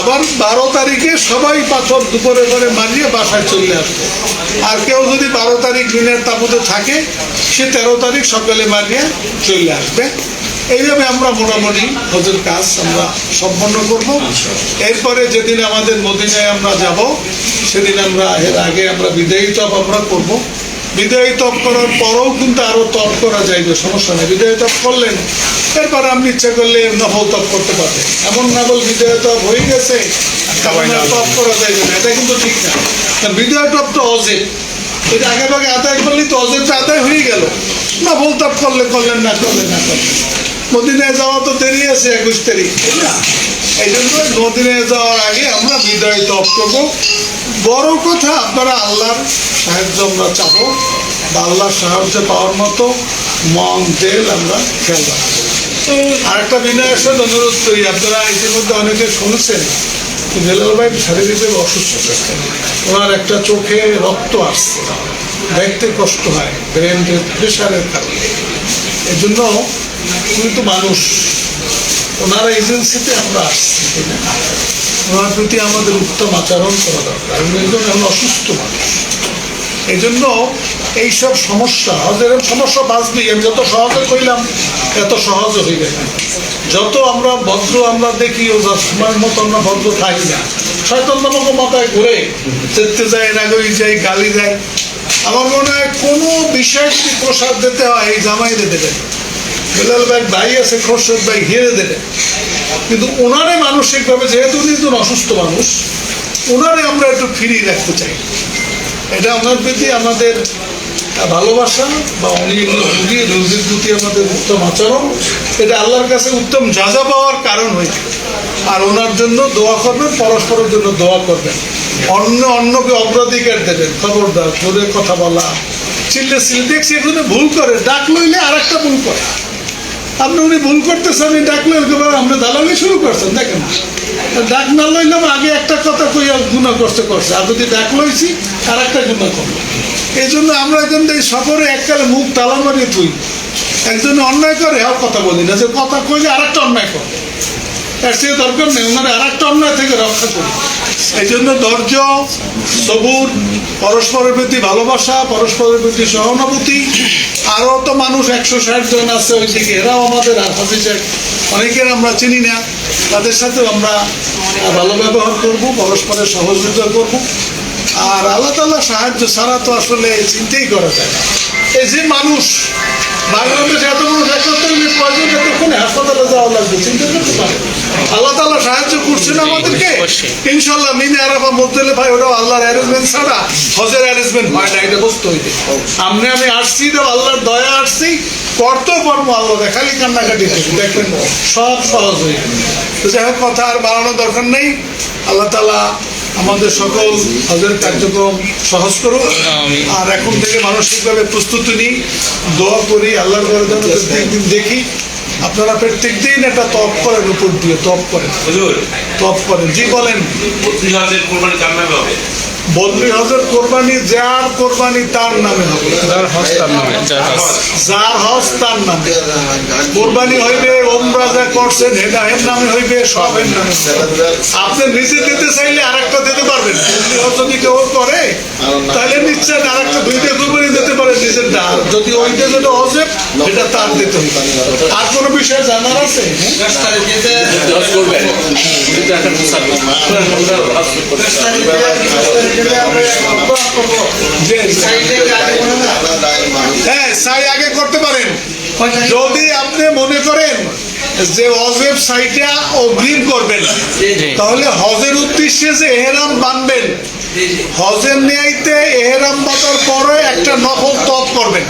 আবার 12 তারিখে সবাই পাথর দুপুরের পরে মারিয়ে বাসায় চলে আসবে, আর কেউ যদি 12 তারিখ দিনের তাঁবুতে থাকে সে 13 তারিখ সকালে মারিয়ে চলে আসবে। এইভাবে আমরা মোটামুটি হজের কাজ আমরা সম্পন্ন করব। এরপরে যেদিন আমাদের মদিনায় আমরা যাব সেদিন আমরা এর আগে আমরা বিদায়ী তপ আমরা করব। বিদায়ী তপ করার পরেও কিন্তু আরও তপ করা যাইবে, সমস্যা নেই। বিদায়ী তপ করলেন, এরপরে আপনি ইচ্ছা করলে নফল তপ করতে পারবেন। এমন না বল বিদায়ী তপ হয়ে গেছে তপ করা যাইবে না, এটা কিন্তু ঠিক না। বিদায়ী তপ তো অজেব, এটা আগে ভাগে আদায় করলেই তো অজেবটা আদায় হয়ে গেল। নফল তপ করলেন না করলেন। মদিনায় যাওয়া তো দেরি আছে 21 তারিখ, তাই না? এই জন্য মদিনায় যাওয়ার আগে আমরা বিদায় তপ করবো। বড় কথা আপনারা আল্লাহর সাহায্য আমরা চাবো, বা আল্লাহর সাহায্য পাওয়ার মতো মন তেল আমরা খেয়াল রাখবো। আর একটা বিনয়ের সাথে অনুরোধ করি, আপনারা ইতিমধ্যে অনেকে শুনেছেন বেলাল ভাই শারীরিকভাবে অসুস্থ, ওনার একটা চোখে রক্ত আসছে, দেখতে কষ্ট হয় ব্রেনের প্রেশারের কারণে। এই জন্য কিন্তু মানুষ, ওনারা এজেন্সিতে আমরা আসছি, ওনার প্রতি আমাদের উত্তম আচরণ করা দরকার। একজন এখন অসুস্থ মানুষ, এই জন্য এইসব সমস্যা হজের সমস্যা বাঁচবেই। আমি যত সহজে কইলাম এত সহজে হইবে না। যত আমরা ভদ্র আমরা দেখি ও সময়ের মতো আমরা ভদ্র থাকি না, শয়তান নামক মাথায় ঘুরে চেতে যায়, রাগই যায়, গালি যায়। আমার মনে হয় কোনো বিষয় যদি প্রসাদ দিতে হয় এই জামাইরে দেবেন, বেলাল ভাই ভাই আছে, খোরশেদ ভাই ঘিরে দেবেন, কিন্তু ওনারে মানসিকভাবে যেহেতু উনি একজন অসুস্থ মানুষ, ওনারে আমরা একটু ফিরিয়ে রাখতে চাই। এটা ওনার প্রতি আমাদের ভালোবাসা, বা উনি রোগীর প্রতি আমাদের উত্তম আচরণ, এটা আল্লাহর কাছে উত্তম যাজা পাওয়ার কারণ হয়েছে। আর ওনার জন্য দোয়া করবেন, পরস্পরের জন্য দোয়া করবেন, অন্যকে অগ্রাধিকার দেবেন। খবরদার জোরে কথা বলা, চিল্লে দেখছি এখানে ভুল করে, ডাক লইলে আর একটা ভুল করে। আপনি উনি ভুল করতেছেন, আমি ডাকলে আমরা দালালি শুরু করছেন। দেখেন, ডাক না লইলাম আগে একটা কথা কইয়া গুণা করছে, আর যদি ডাক লইছি আর একটা গুণা করলো। এই জন্য আমরা কিন্তু এই সফরে এককালে মুখ তালা মারিয়ে তুই একজনে অন্যায় করে আর কথা বলি না, যে কথা কইলে আর একটা অন্যায় করে, এর সে দরকার নেই। ওনারা আর একটা অন্যায় থেকে রক্ষা করি। এই জন্য ধৈর্য, সবুর, পরস্পরের প্রতি ভালোবাসা, পরস্পরের প্রতি সহানুভূতি। আরও তো মানুষ 160 জন আছে ওইদিকে, এরাও আমাদের হাফিজের অনেকের আমরা চিনি না, তাদের সাথেও আমরা ভালো ব্যবহার করব, পরস্পরের সহযোগিতা করব। আর আল্লাহ তাআলার সাহায্য ছাড়া তো আসলে চিন্তাই করা যায় না। এই যে মানুষ বাংলাদেশে এত মানুষ একত্র হলে প্রয়োজন এতক্ষণে হাসপাতালে যাওয়া লাগবে, চিন্তা করতে পারে। আল্লাহ তাআলা সাহায্য করছেন আমাদেরকে ইনশাল্লাহ। মিনে আরাফা মুজদালিফা ভাই, ওটাও আল্লাহর অ্যারেঞ্জমেন্ট ছাড়া হজের অ্যারেঞ্জমেন্ট হয় না, এটা বুঝতে হইবে। আমি আসছি তো আল্লাহর দয়া আসছি, করতেও পারবো আল্লাহ, খালি কান্নাকাটি দেখবেন সব সহজ হয়ে যাবে। তো যাই হোক, কথা আর বাড়ানোর দরকার নেই। আল্লাহ তাআলা আমাদের সকল হজের কার্যক্রম সহজ করুন। আর এখন থেকে মানসিকভাবে প্রস্তুতি নিই, দোয়া করি, আল্লাহর ঘরে যেন প্রত্যেকদিন দেখি আপনারা প্রত্যেক দিন একটা তপ করেন, উপর দিয়ে তপ করেন। জি বলেন। বদলি হজের কোরবানি যার কোরবানি তার নামে হবে, যার হজ তার নামে। কোরবানি হইবে, ওমরা যা করছেন এটা এর নামে হইবে, সবের নামে। আপনি নিজে দিতে চাইলে আর একটা দিতে পারবেন। বদলি হজ যদি কেউ করে তাহলে নিশ্চয় আর একটা 2টা কোরবানি দিতে পারে নিজের ডাল, যদি ওইটা যেটা অজেব এটা তার দিতে হবে। আর কোনো বিষয় জানার আছে? হ্যাঁ, সাই আগে করতে পারেন। যদি আপনি মনে করেন যে ওয়াজিব সাইটা অগ্রিম করবেন, তাহলে হজের উদ্দেশ্যে যে এহরাম বাঁধবেন, হজের নিয়াইতে এহরাম বাঁধার পরে একটা নফল তওয়াফ করবেন।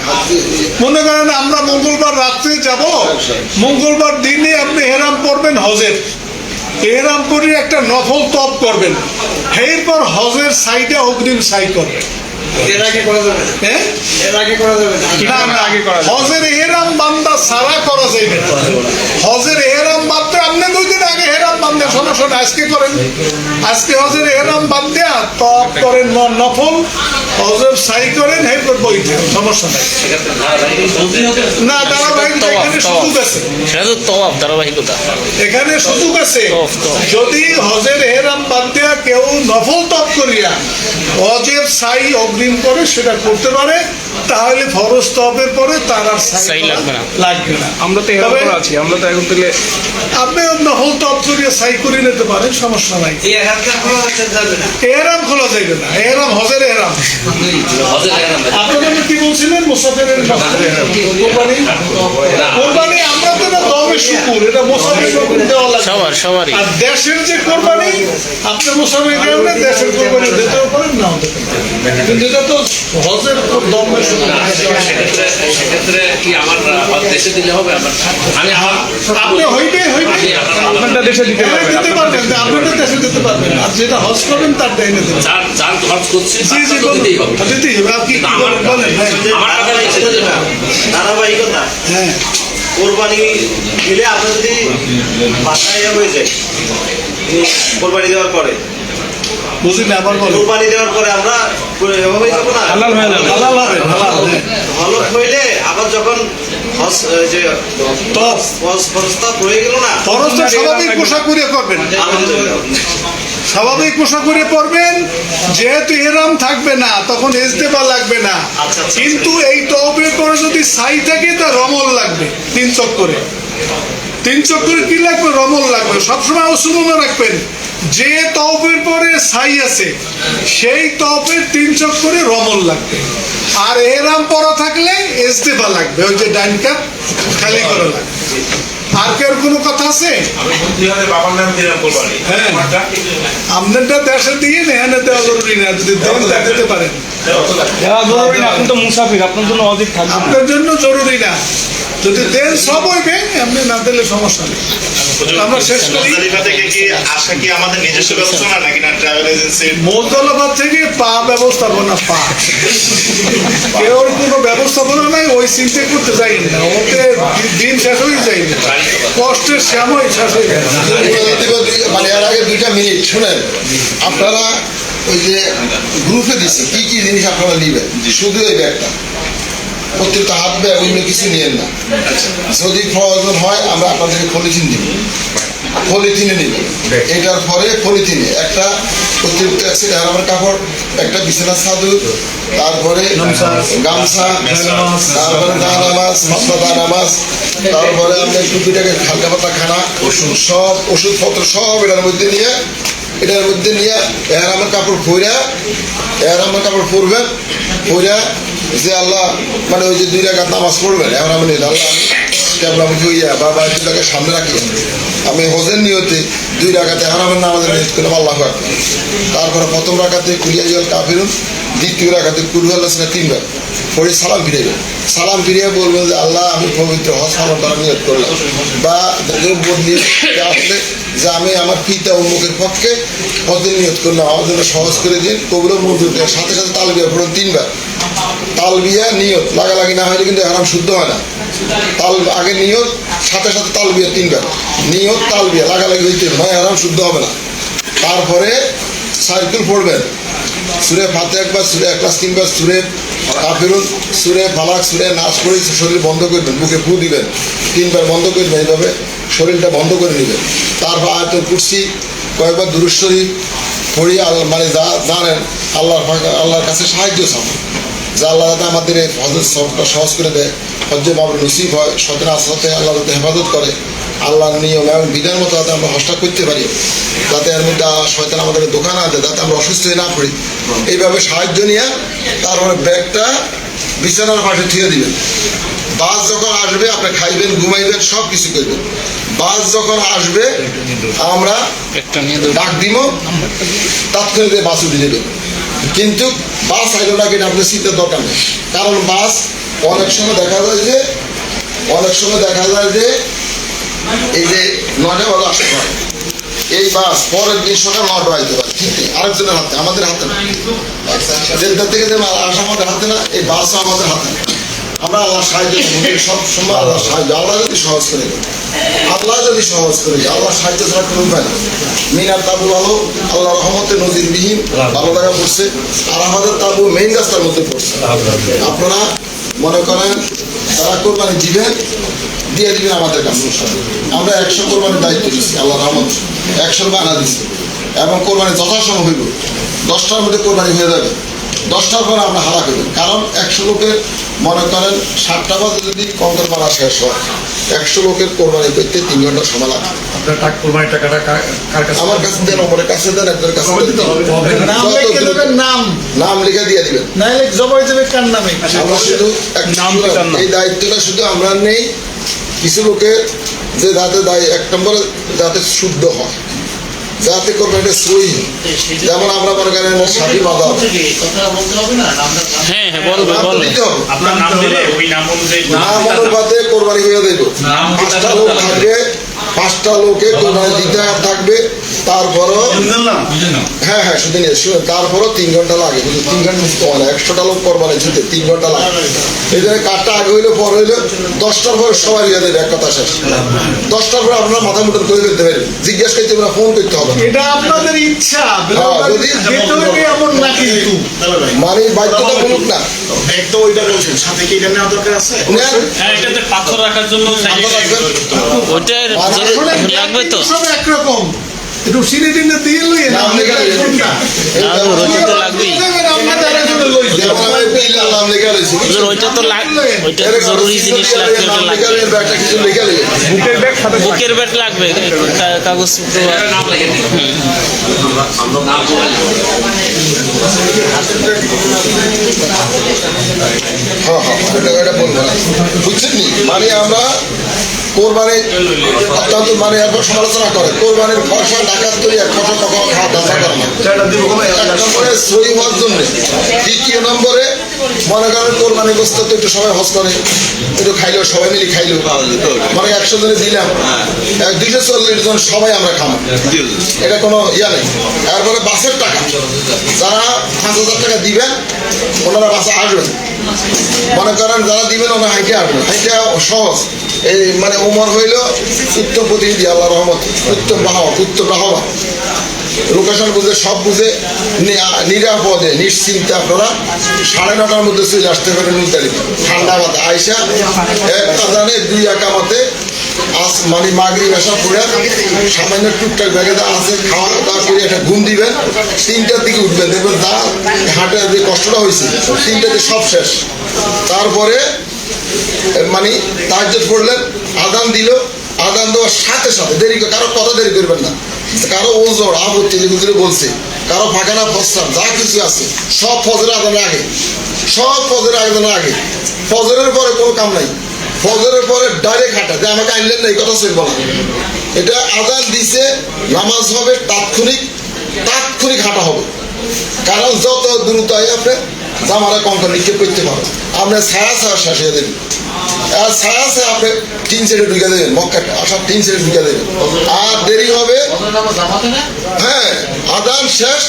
মনে করেন আমরা মঙ্গলবার রাত্রে যাব, মঙ্গলবার দিনে আপনি এহরাম পরবেন হজের, এহরাম করে একটা নফল তওয়াফ করবেন, এরপর হজের সাইটা অগ্রিম সাই করবেন। এর আগে করা যাবে না। হ্যাঁ, এর আগে করা যাবে না। না না, হজের এহরাম বান্ধা সারা করা যাবে না। হজের এহরাম বাঁধতে আপনি 2 দিন আগে এহরাম বাঁধেন, সমস্যা না, আজকে করেন, আজকে হজের এহরাম বাঁধতে তওয়াফ করেন নফল, হজের সাই করেন, এরপর বইতে সমস্যা নাই। না, ধারাবাহিকতা এখানে সুযোগ আছে, সেটা তো তওয়াফ ধারাবাহিকতা। এখানে সুযোগ আছে। তওয়াফ। যদি হজের এহরাম বাঁধতে কেউ নফল তওয়াফ করিয়া হজের সাই অগ্রিম করে সেটা করতে পারে, তাহলে ফরজ তওয়াফের পরে তার আর সাই লাগবে না। লাগবে না। আমরা তো এরকম তবে আছি, আমরা তো এখন তাহলে আপনি নফল তওয়াফ করিয়া সাই করে নিতে পারেন, সমস্যা নাই। এই হাতটা খোলা যাবে না। এহরাম খোলা যাবে না, এহরাম হজের এহরাম। আপনাদের কি বলছিলেন? মুসাফিরের কোরবানি, কোরবানি আমরা তো না তওবে শুকুর, এটা মুসাফির দেওয়া লাগে। সবারই। আর দেশের যে কোরবানি, আপনি মুসাফির কেমনে দেশের কোরবানি দিতেও পারেন, নাও দিতে পারেন, কিন্তু এটা তো হজের দমে শুকুর। সেক্ষেত্রে কি আমার দেশে দিলে হবে? আমি আপনি হইবে আপনারটা দেশে দিতে পারবেন। দিতে পারবেন, আপনারটা দেশে দিতে পারবেন, আর যেটা হজ করবেন তার ডাইনে দেবেন। যার খরচ করছি জি জি, তার তো দিতেই হবে। দিতেই হবে। আপনি কি বলেন? বলেন। আমার টাকা দেশে দিতে হবে। ধারাবাহিকতা হ্যাঁ, কোরবানি দিলে আপনার যদি বাসায় হয়ে যায়, কোরবানি দেওয়ার পরে, বুঝিনি, আবার বলেন। কোরবানি দেওয়ার পরে আমরা এভাবেই যাবো না, হালাল হয়ে যাবে। হালাল হবে, হালাল হবে। হলফ হইলে আবার যখন হজ যে তওয়াফ, প্রস্তাব হয়ে গেল না, ফরজটা স্বাভাবিক পোশাক পরিয়ে করবেন, আলহামদুলিল্লাহ স্বাভাবিক পোশাক পরিয়ে পরবেন। যেহেতু এহরাম থাকবে না, তখন ইজতেবা লাগবে না। আচ্ছা। কিন্তু এই তওবের পরে যদি সাই থাকে, তা রমল লাগবে 3 চক্করে। 3 চক্করে কি লাগবে? রমল লাগবে। সবসময় অসুল মনে রাখবেন, যে তওবের পরে সাই আছে সেই তওবের 3 চক্করে রমল লাগবে। আর এহরাম পরা থাকলে ইজতেবা লাগবে, ওই যে ডাইন কাপ খালি করা লাগবে। আর কেউ কোনো কথা আছে? বাবার নাম দিলাম কোরবানি। হ্যাঁ, আপনারটা দেশে দিয়ে এখানে দেওয়া জরুরি না, যদি দেন তা দিতে পারেন। যারা জরুরি না, আপনি তো মুসাফির, আপনার জন্য অধিক থাকবে না। আপনার জন্য জরুরি না, যদি দেন সব হইবে, আপনি না দিলে সমস্যা নেই। আমরা শেষ করি। মুজদালিফা থেকে কি আসা কি আমাদের নিজস্ব ব্যবস্থা নাকি না ট্রাভেল এজেন্সির? মুজদালিফা থেকে ব্যবস্থাপনা কেউ কোনো ব্যবস্থাপনা নাই, ওই চিন্তা করতে যাই না, ওতে দিন শেষ হয়ে যায় না, কষ্টের সময় শেষ হয়ে যায়। মানে এর আগে 2টা মিনিট শুনেন, আপনারা ওই যে গ্রুপে দিচ্ছে কি কি জিনিস আপনারা নিবেন, শুধু এই ব্যাগটা, প্রত্যেকটা হাত ব্যাগ, অন্য কিছু নিয়েন না। যদি প্রয়োজন হয় আমরা আপনাদেরকে পলিথিন দিব, পলিথিনে নেবেন। এটার পরে পলিথিনে একটা অতিরিক্ত আমার কাপড়, একটা বিছানার চাদর, তারপরে গামছা, তারপরে দানামাজ, মশলা দানামাজ, তারপরে আমরা একটু 2 টাকা হালকা পাতলা খানা, সব ওষুধপত্র সব এটার মধ্যে নিয়ে আমার কাপড় কাপড় পরবেন, পরে যে আল্লাহ মানে ওই যে 2 রাকাত নামাজ পড়বেন, এখন আমি আল্লাহ কেবলামুখী হইয়া বা বাইতুল্লাহকে সামনে রাখি, আমি হজের নিয়তে 2 রাকাতে হারামের নামাজের নিয়ত করলাম আল্লাহু আকবার। তারপরে প্রথম রাকাতে কুলিয়া ইয়াল কাফিরুন, দ্বিতীয় রাকাতে কুল আল্লাহ 3 বার পরে সালাম ফিরাইবেন। সালাম ফিরিয়ে বলবেন যে আল্লাহ আমি পবিত্র হজ পালন করার নিয়ত করলাম, বা বদলি আসলে যে আমি আমার পিতা উম্মুখের পক্ষে হজের নিয়ত করলাম, আমার জন্য সহজ করে দিন, কবুল মঞ্জুর করে। সাথে সাথে তালবিয়া পড়ুন 3 বার। তালবিয়া নিয়ত লাগালাগি না হলে কিন্তু হারাম শুদ্ধ হয় না। আগে নিয়ত, সাথে সাথে তালবিয়া 3 বার, নিয়ত তালবিয়া লাগালাগি হইতে হয়, হারাম শুদ্ধ হবে না। তারপরে সাইকেল পড়বেন, সূরা ফাতিহা একবার, সূরা ইখলাস 3 বার, সূরা কাফিরুন, সূরা ফালাক, সূরা নাস পড়ে শরীর বন্ধ করবেন, বুকে ফু দিবেন 3 বার, বন্ধ করবেন, এইভাবে শরীরটা বন্ধ করে নেবেন। তারপর আয়াতুল কুরসি কয়েকবার দুরূদ শরীফ পড়িয়ে মানে যা জানেন আল্লাহর কাছে সাহায্য চান, যে আল্লাহ যাতে আমাদের এই হজের সবটা সহজ করে দেয়, হজ্জে মাবরুর নসিব হয়, শয়তানের আশ্রতে আল্লাহ যাতে হেফাজত করে, আল্লাহর নিয়ম এবং বিধান মতো যাতে আমরা হজটা করতে পারি, যাতে এর মধ্যে শয়তান আমাদের দোকান আছে, যাতে আমরা অসুস্থ হয়ে না পড়ি, এইভাবে সাহায্য নিয়ে তারপরে ব্যাগটা বিছানার পাশে থুয়ে দিবেন। বাস যখন আসবে আপনি খাইবেন, ঘুমাইবেন, সব কিছু করবেন। বাস যখন আসবে আমরা একটা নিয়ে দেবো। ডাক দিব, তাৎক্ষণিক বাস উঠে যাবে। কিন্তু বাস আইলো না কিনা আপনার শীতের দরকার নেই, কারণ বাস অনেক সময় দেখা যায় যে এই যে 9টা বাজে আসতে পারে, এই বাস পরের দিন সকাল 9টা বাজতে পারে। ঠিক নেই, আরেকজনের হাতে, আমাদের হাতে না। জেলটা থেকে যে আসা আমাদের হাতে না, এই বাসও আমাদের হাতে না। আমরা আল্লাহ সাহায্য করবো, সব সময় আল্লাহ সাহায্য, আল্লাহ যদি সহজ করে দেয়, আল্লাহ যদি সহজ করে দেয়, আল্লাহ সাহায্য ছাড়া কোনো উপায় না। মিনার তাবু ভালো, আল্লাহ রহমতে নজিরবিহীন ভালো জায়গা পড়ছে, আর আমাদের তাবু মেইন রাস্তার মধ্যে পড়ছে। আপনারা মনে করেন তারা কোরবানি দিবেন, দিয়ে দিবেন আমাদের কাছে। আমরা 100 কোরবানির দায়িত্ব দিচ্ছি, আল্লাহ রহমত 100 বানা দিচ্ছি, এবং কোরবানি যথাসময় হইব। 10টার মধ্যে কোরবানি হয়ে যাবে, 10টার পরে আমরা হারা করবেন। কারণ 100 লোকের মনে করেন 7টা বাজে যদি কঙ্কর মারা শেষ হয়, 100 লোকের কোরবানি করতে 3 ঘন্টা সময় লাগে। আপনার কোরবানির টাকাটা কার কাছে? আমার কাছে দেন, ওপরের কাছে দেন, একজনের কাছে দেন। নাম লিখে দেবেন, নাম লিখে দিয়ে দিবেন। নাইলে জবাই দেবে কার নামে? আমরা শুধু এই দায়িত্বটা শুধু আমরা নেই, কিছু লোকের যে যাতে 1 নম্বরে যাতে শুদ্ধ হয়, যাতে কোরবানিটা সই হয়। যেমন আমরা মনে করেন সাথী বাধা হ্যাঁ হ্যাঁ বলবে নাম বলবে। দিতে হবে, আপনার নাম দিলে ওই নাম অনুযায়ী নাম অনুপাতে কোরবানি হয়ে দেব। 5টা লোক থাকবে, 5টা লোকে কোরবানি দিতে থাকবে। তারপরও হ্যাঁ হ্যাঁ শুধু নিয়ে শুনুন, তারপরও 3 ঘন্টা লাগে। 3 ঘন্টা মিস কম না, 100টা লোক কোরবানি দিতে 3 ঘন্টা লাগে। এই জন্য কাঠটা আগে হইলে পর হইলে 10টার পরে সবাই হয়ে দেবে, এক কথা শেষ। 10টার পরে আপনারা মাথা মুঠন করে ফেলতে পারেন, জিজ্ঞেস করতে পারেন, ফোন করতে হবে না। এটা আপনাদের ইচ্ছা, যদি যেতে হবে এমন না কিন্তু। মানে বাধ্যতা বলুক না, একদম ওইটা বলছেন, সাথে কি এটা নেওয়া দরকার আছে? নেন, হ্যাঁ এটাতে পাথর রাখার জন্য হাতে রাখবেন। ওইটার আসলে লাগবে তো। সব একরকম, একটু সিনে টিনে দিয়ে লইয়ে নাম লেখা রয়েছে। কোনটা? আর রোজা তো লাগবেই। আপনাদের আরেকজনের লইয়ে দেন। যেমন আমি পিলার নাম লেখা রয়েছে, হুজুর, ওইটা তো ওইটা তো জরুরি জিনিস লাগবে, ওইটা নাম লেখা লাগবে। রয়েছে, একটা কিছু লেখা রয়েছে। বুকের ব্যাগ সাথে বুকের ব্যাট লাগবে, কাগজপত্র। নাম লিখে দিন। নাম বলে দিন। হ্যাঁ হ্যাঁ এটা বলবো না, বুঝছেন নি? মানে আমরা কোরবানি অত্যন্ত মানে এরপর সমালোচনা করে কোরবানির ফসল ডাকাত তৈরি 1 ফসল কখনো খাওয়া দাওয়া করে না। 1 নম্বরে সই হওয়ার জন্য, 2য় নম্বরে মনে করেন কোরবানি গোস্ত তো একটু সবাই হজ করে, একটু খাইলো, সবাই মিলে খাইলো, মানে 100 জনে দিলাম, 240 জন সবাই আমরা খাবো, এটা কোনো ইয়া নেই। এরপরে বাসের টাকা, যারা 5,000 টাকা দিবেন ওনারা বাসে আসবেন। মনে করেন যারা দিবেন ওনারা হাইটে আসবেন, হাইটে সহজ। এই মানে উমর হইল উত্তম প্রতিনিধি, আল্লাহ রহমত, উত্তম রাহবা লোকেশন বুঝে, সব বুঝে, নিরাপদে নিশ্চিন্তে আপনারা 9:30টার মধ্যে চলে আসতে পারেন মুজদালিফা। ঠান্ডা মাথা আইসা 1 আযানে 2 একামতে মানে মাগরিব এসা পড়ে সামান্য টুকটাক ব্যাগে আছে, খাওয়া দাওয়া করে একটা ঘুম দিবেন, 3টার দিকে উঠবেন, দেখবেন যা হাটে যে কষ্টটা হয়েছে 3টাতে সব শেষ। তারপরে মানে তাহাজ্জুদ পড়লেন, আযান দিল, আযান দেওয়ার সাথে সাথে দেরি, কারো কথা দেরি করবেন না, কারো ওজোর আপত্তি যেগুলো বলছে, কারো ফাঁকানা প্রস্তাব যা কিছু আছে সব ফজরের আজানের আগে, সব ফজরের আজানের আগে। ফজরের পরে কোনো কাম নাই, ফজরের পরে ডাইরেক্ট হাঁটা, যে আমাকে আনলেন না এই কথা চলবো না। এটা আজান দিছে, নামাজ হবে, তাৎক্ষণিক হাঁটা হবে। কারণ যত দ্রুত হয় আপনি জামারা কঙ্কর নিক্ষেপ করতে পারবেন, আপনার ছায়া শেষ হয়ে দেবেন। আর ছায়া আপনি 3 সেটে ঢুকে দেবেন, মক্কা আসার 3 সেটে ঢুকে দেবেন, আর দেরি হবে। হ্যাঁ আজান শেষ,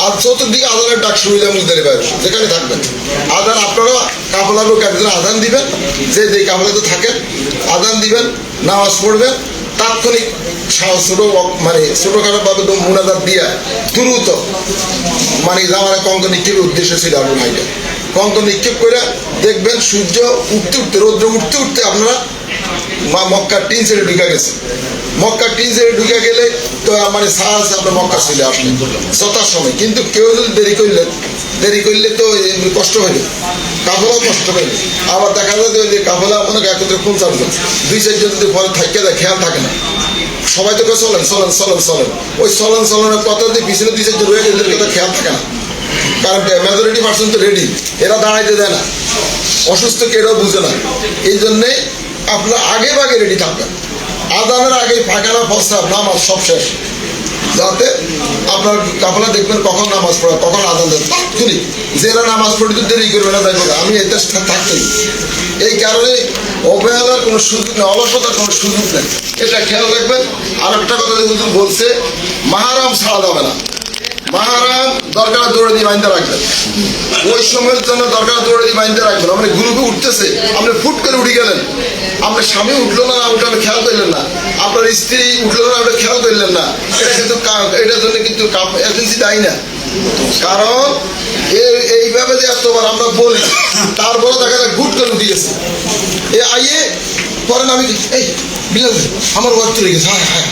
আর চতুর্দিকে আজানের ডাক শুরু হয়ে মুজদালিফা যেখানে থাকবেন। আজান আপনারা কাফেলা লোক একজন আজান দিবেন, যে কাফেলাতে থাকেন আজান দিবেন, নামাজ পড়বেন, তাৎক্ষণিক ছোট মানে ছোটখাটো ভাবে মুনাজাত দিয়া দ্রুত মানে জামারা কঙ্কর নিক্ষেপের উদ্দেশ্য ছিল আপনার ভাইটা। কঙ্কর নিক্ষেপ করে দেখবেন সূর্য উঠতে উঠতে, রৌদ্র উঠতে উঠতে আপনারা মক্কার 3 সেটে ঢুকে গেছে। মক্কার 3 সেটে ঢুকে গেলে তো মানে সাহস আপনার মক্কা চলে আসলেন যথাসময়। কিন্তু কেউ যদি দেরি করলে তো কষ্ট হবে, কাফেলাও কষ্ট হবে। আবার দেখা যায় যে কাফেলা মনে হয় 50 জন, 2-4 জন যদি পরে থাকে দেয়, খেয়াল থাকে না, সবাই তো চলেন ওই চলেনের কথা দিয়ে পিছনে 2-4 জন রয়ে গেলে কথা খেয়াল থাকে না, কারণ মেজরিটি পার্সন তো রেডি, এরা দাঁড়াইতে দেয় না। অসুস্থ কেউ বুঝে না। এই জন্যে আপনারা আগে ভাগে রেডি থাকবেন। আদানের আগে পায়খানা প্রস্রাব নামাজ সব শেষ, যাতে আপনার আপনারা দেখবেন কখন নামাজ পড়া, কখন আদান দেন তাৎক্ষণিক। যারা নামাজ পড়তে দেরি করবে না দেখবো আমি এতে থাকতেই। এই কারণে অবহেলার কোনো সুযোগ নেই, অলসতার কোনো সুযোগ নেই, এটা খেয়াল রাখবেন। আর একটা কথা হুজুর বলছে, মাহারাম ছাড়া যাবে না। মাহারাম দরকার দৌড়ে দিয়ে বাইন্দা রাখবেন, ওই সময়ের জন্য দরকার দৌড়ে দিয়ে বাইন্দা রাখবেন। আপনি গ্রুপে উঠতেছে, আপনি ফুট করে উঠে গেলেন, আপনার স্বামী উঠলো না উঠলো আপনি খেয়াল করলেন না, আপনার স্ত্রী উঠলো না আপনি খেয়াল করলেন না, এটা কিন্তু এটার জন্য কিন্তু এজেন্সি দায়ী না। কারণ এইভাবে যে এতবার আমরা বলি, তারপরে দেখা যায় গুট করে উঠে গেছে। এ আইয়ে পরে আমি এই বিলাল আমার ওয়ার্ড চলে গেছে, হ্যাঁ হ্যাঁ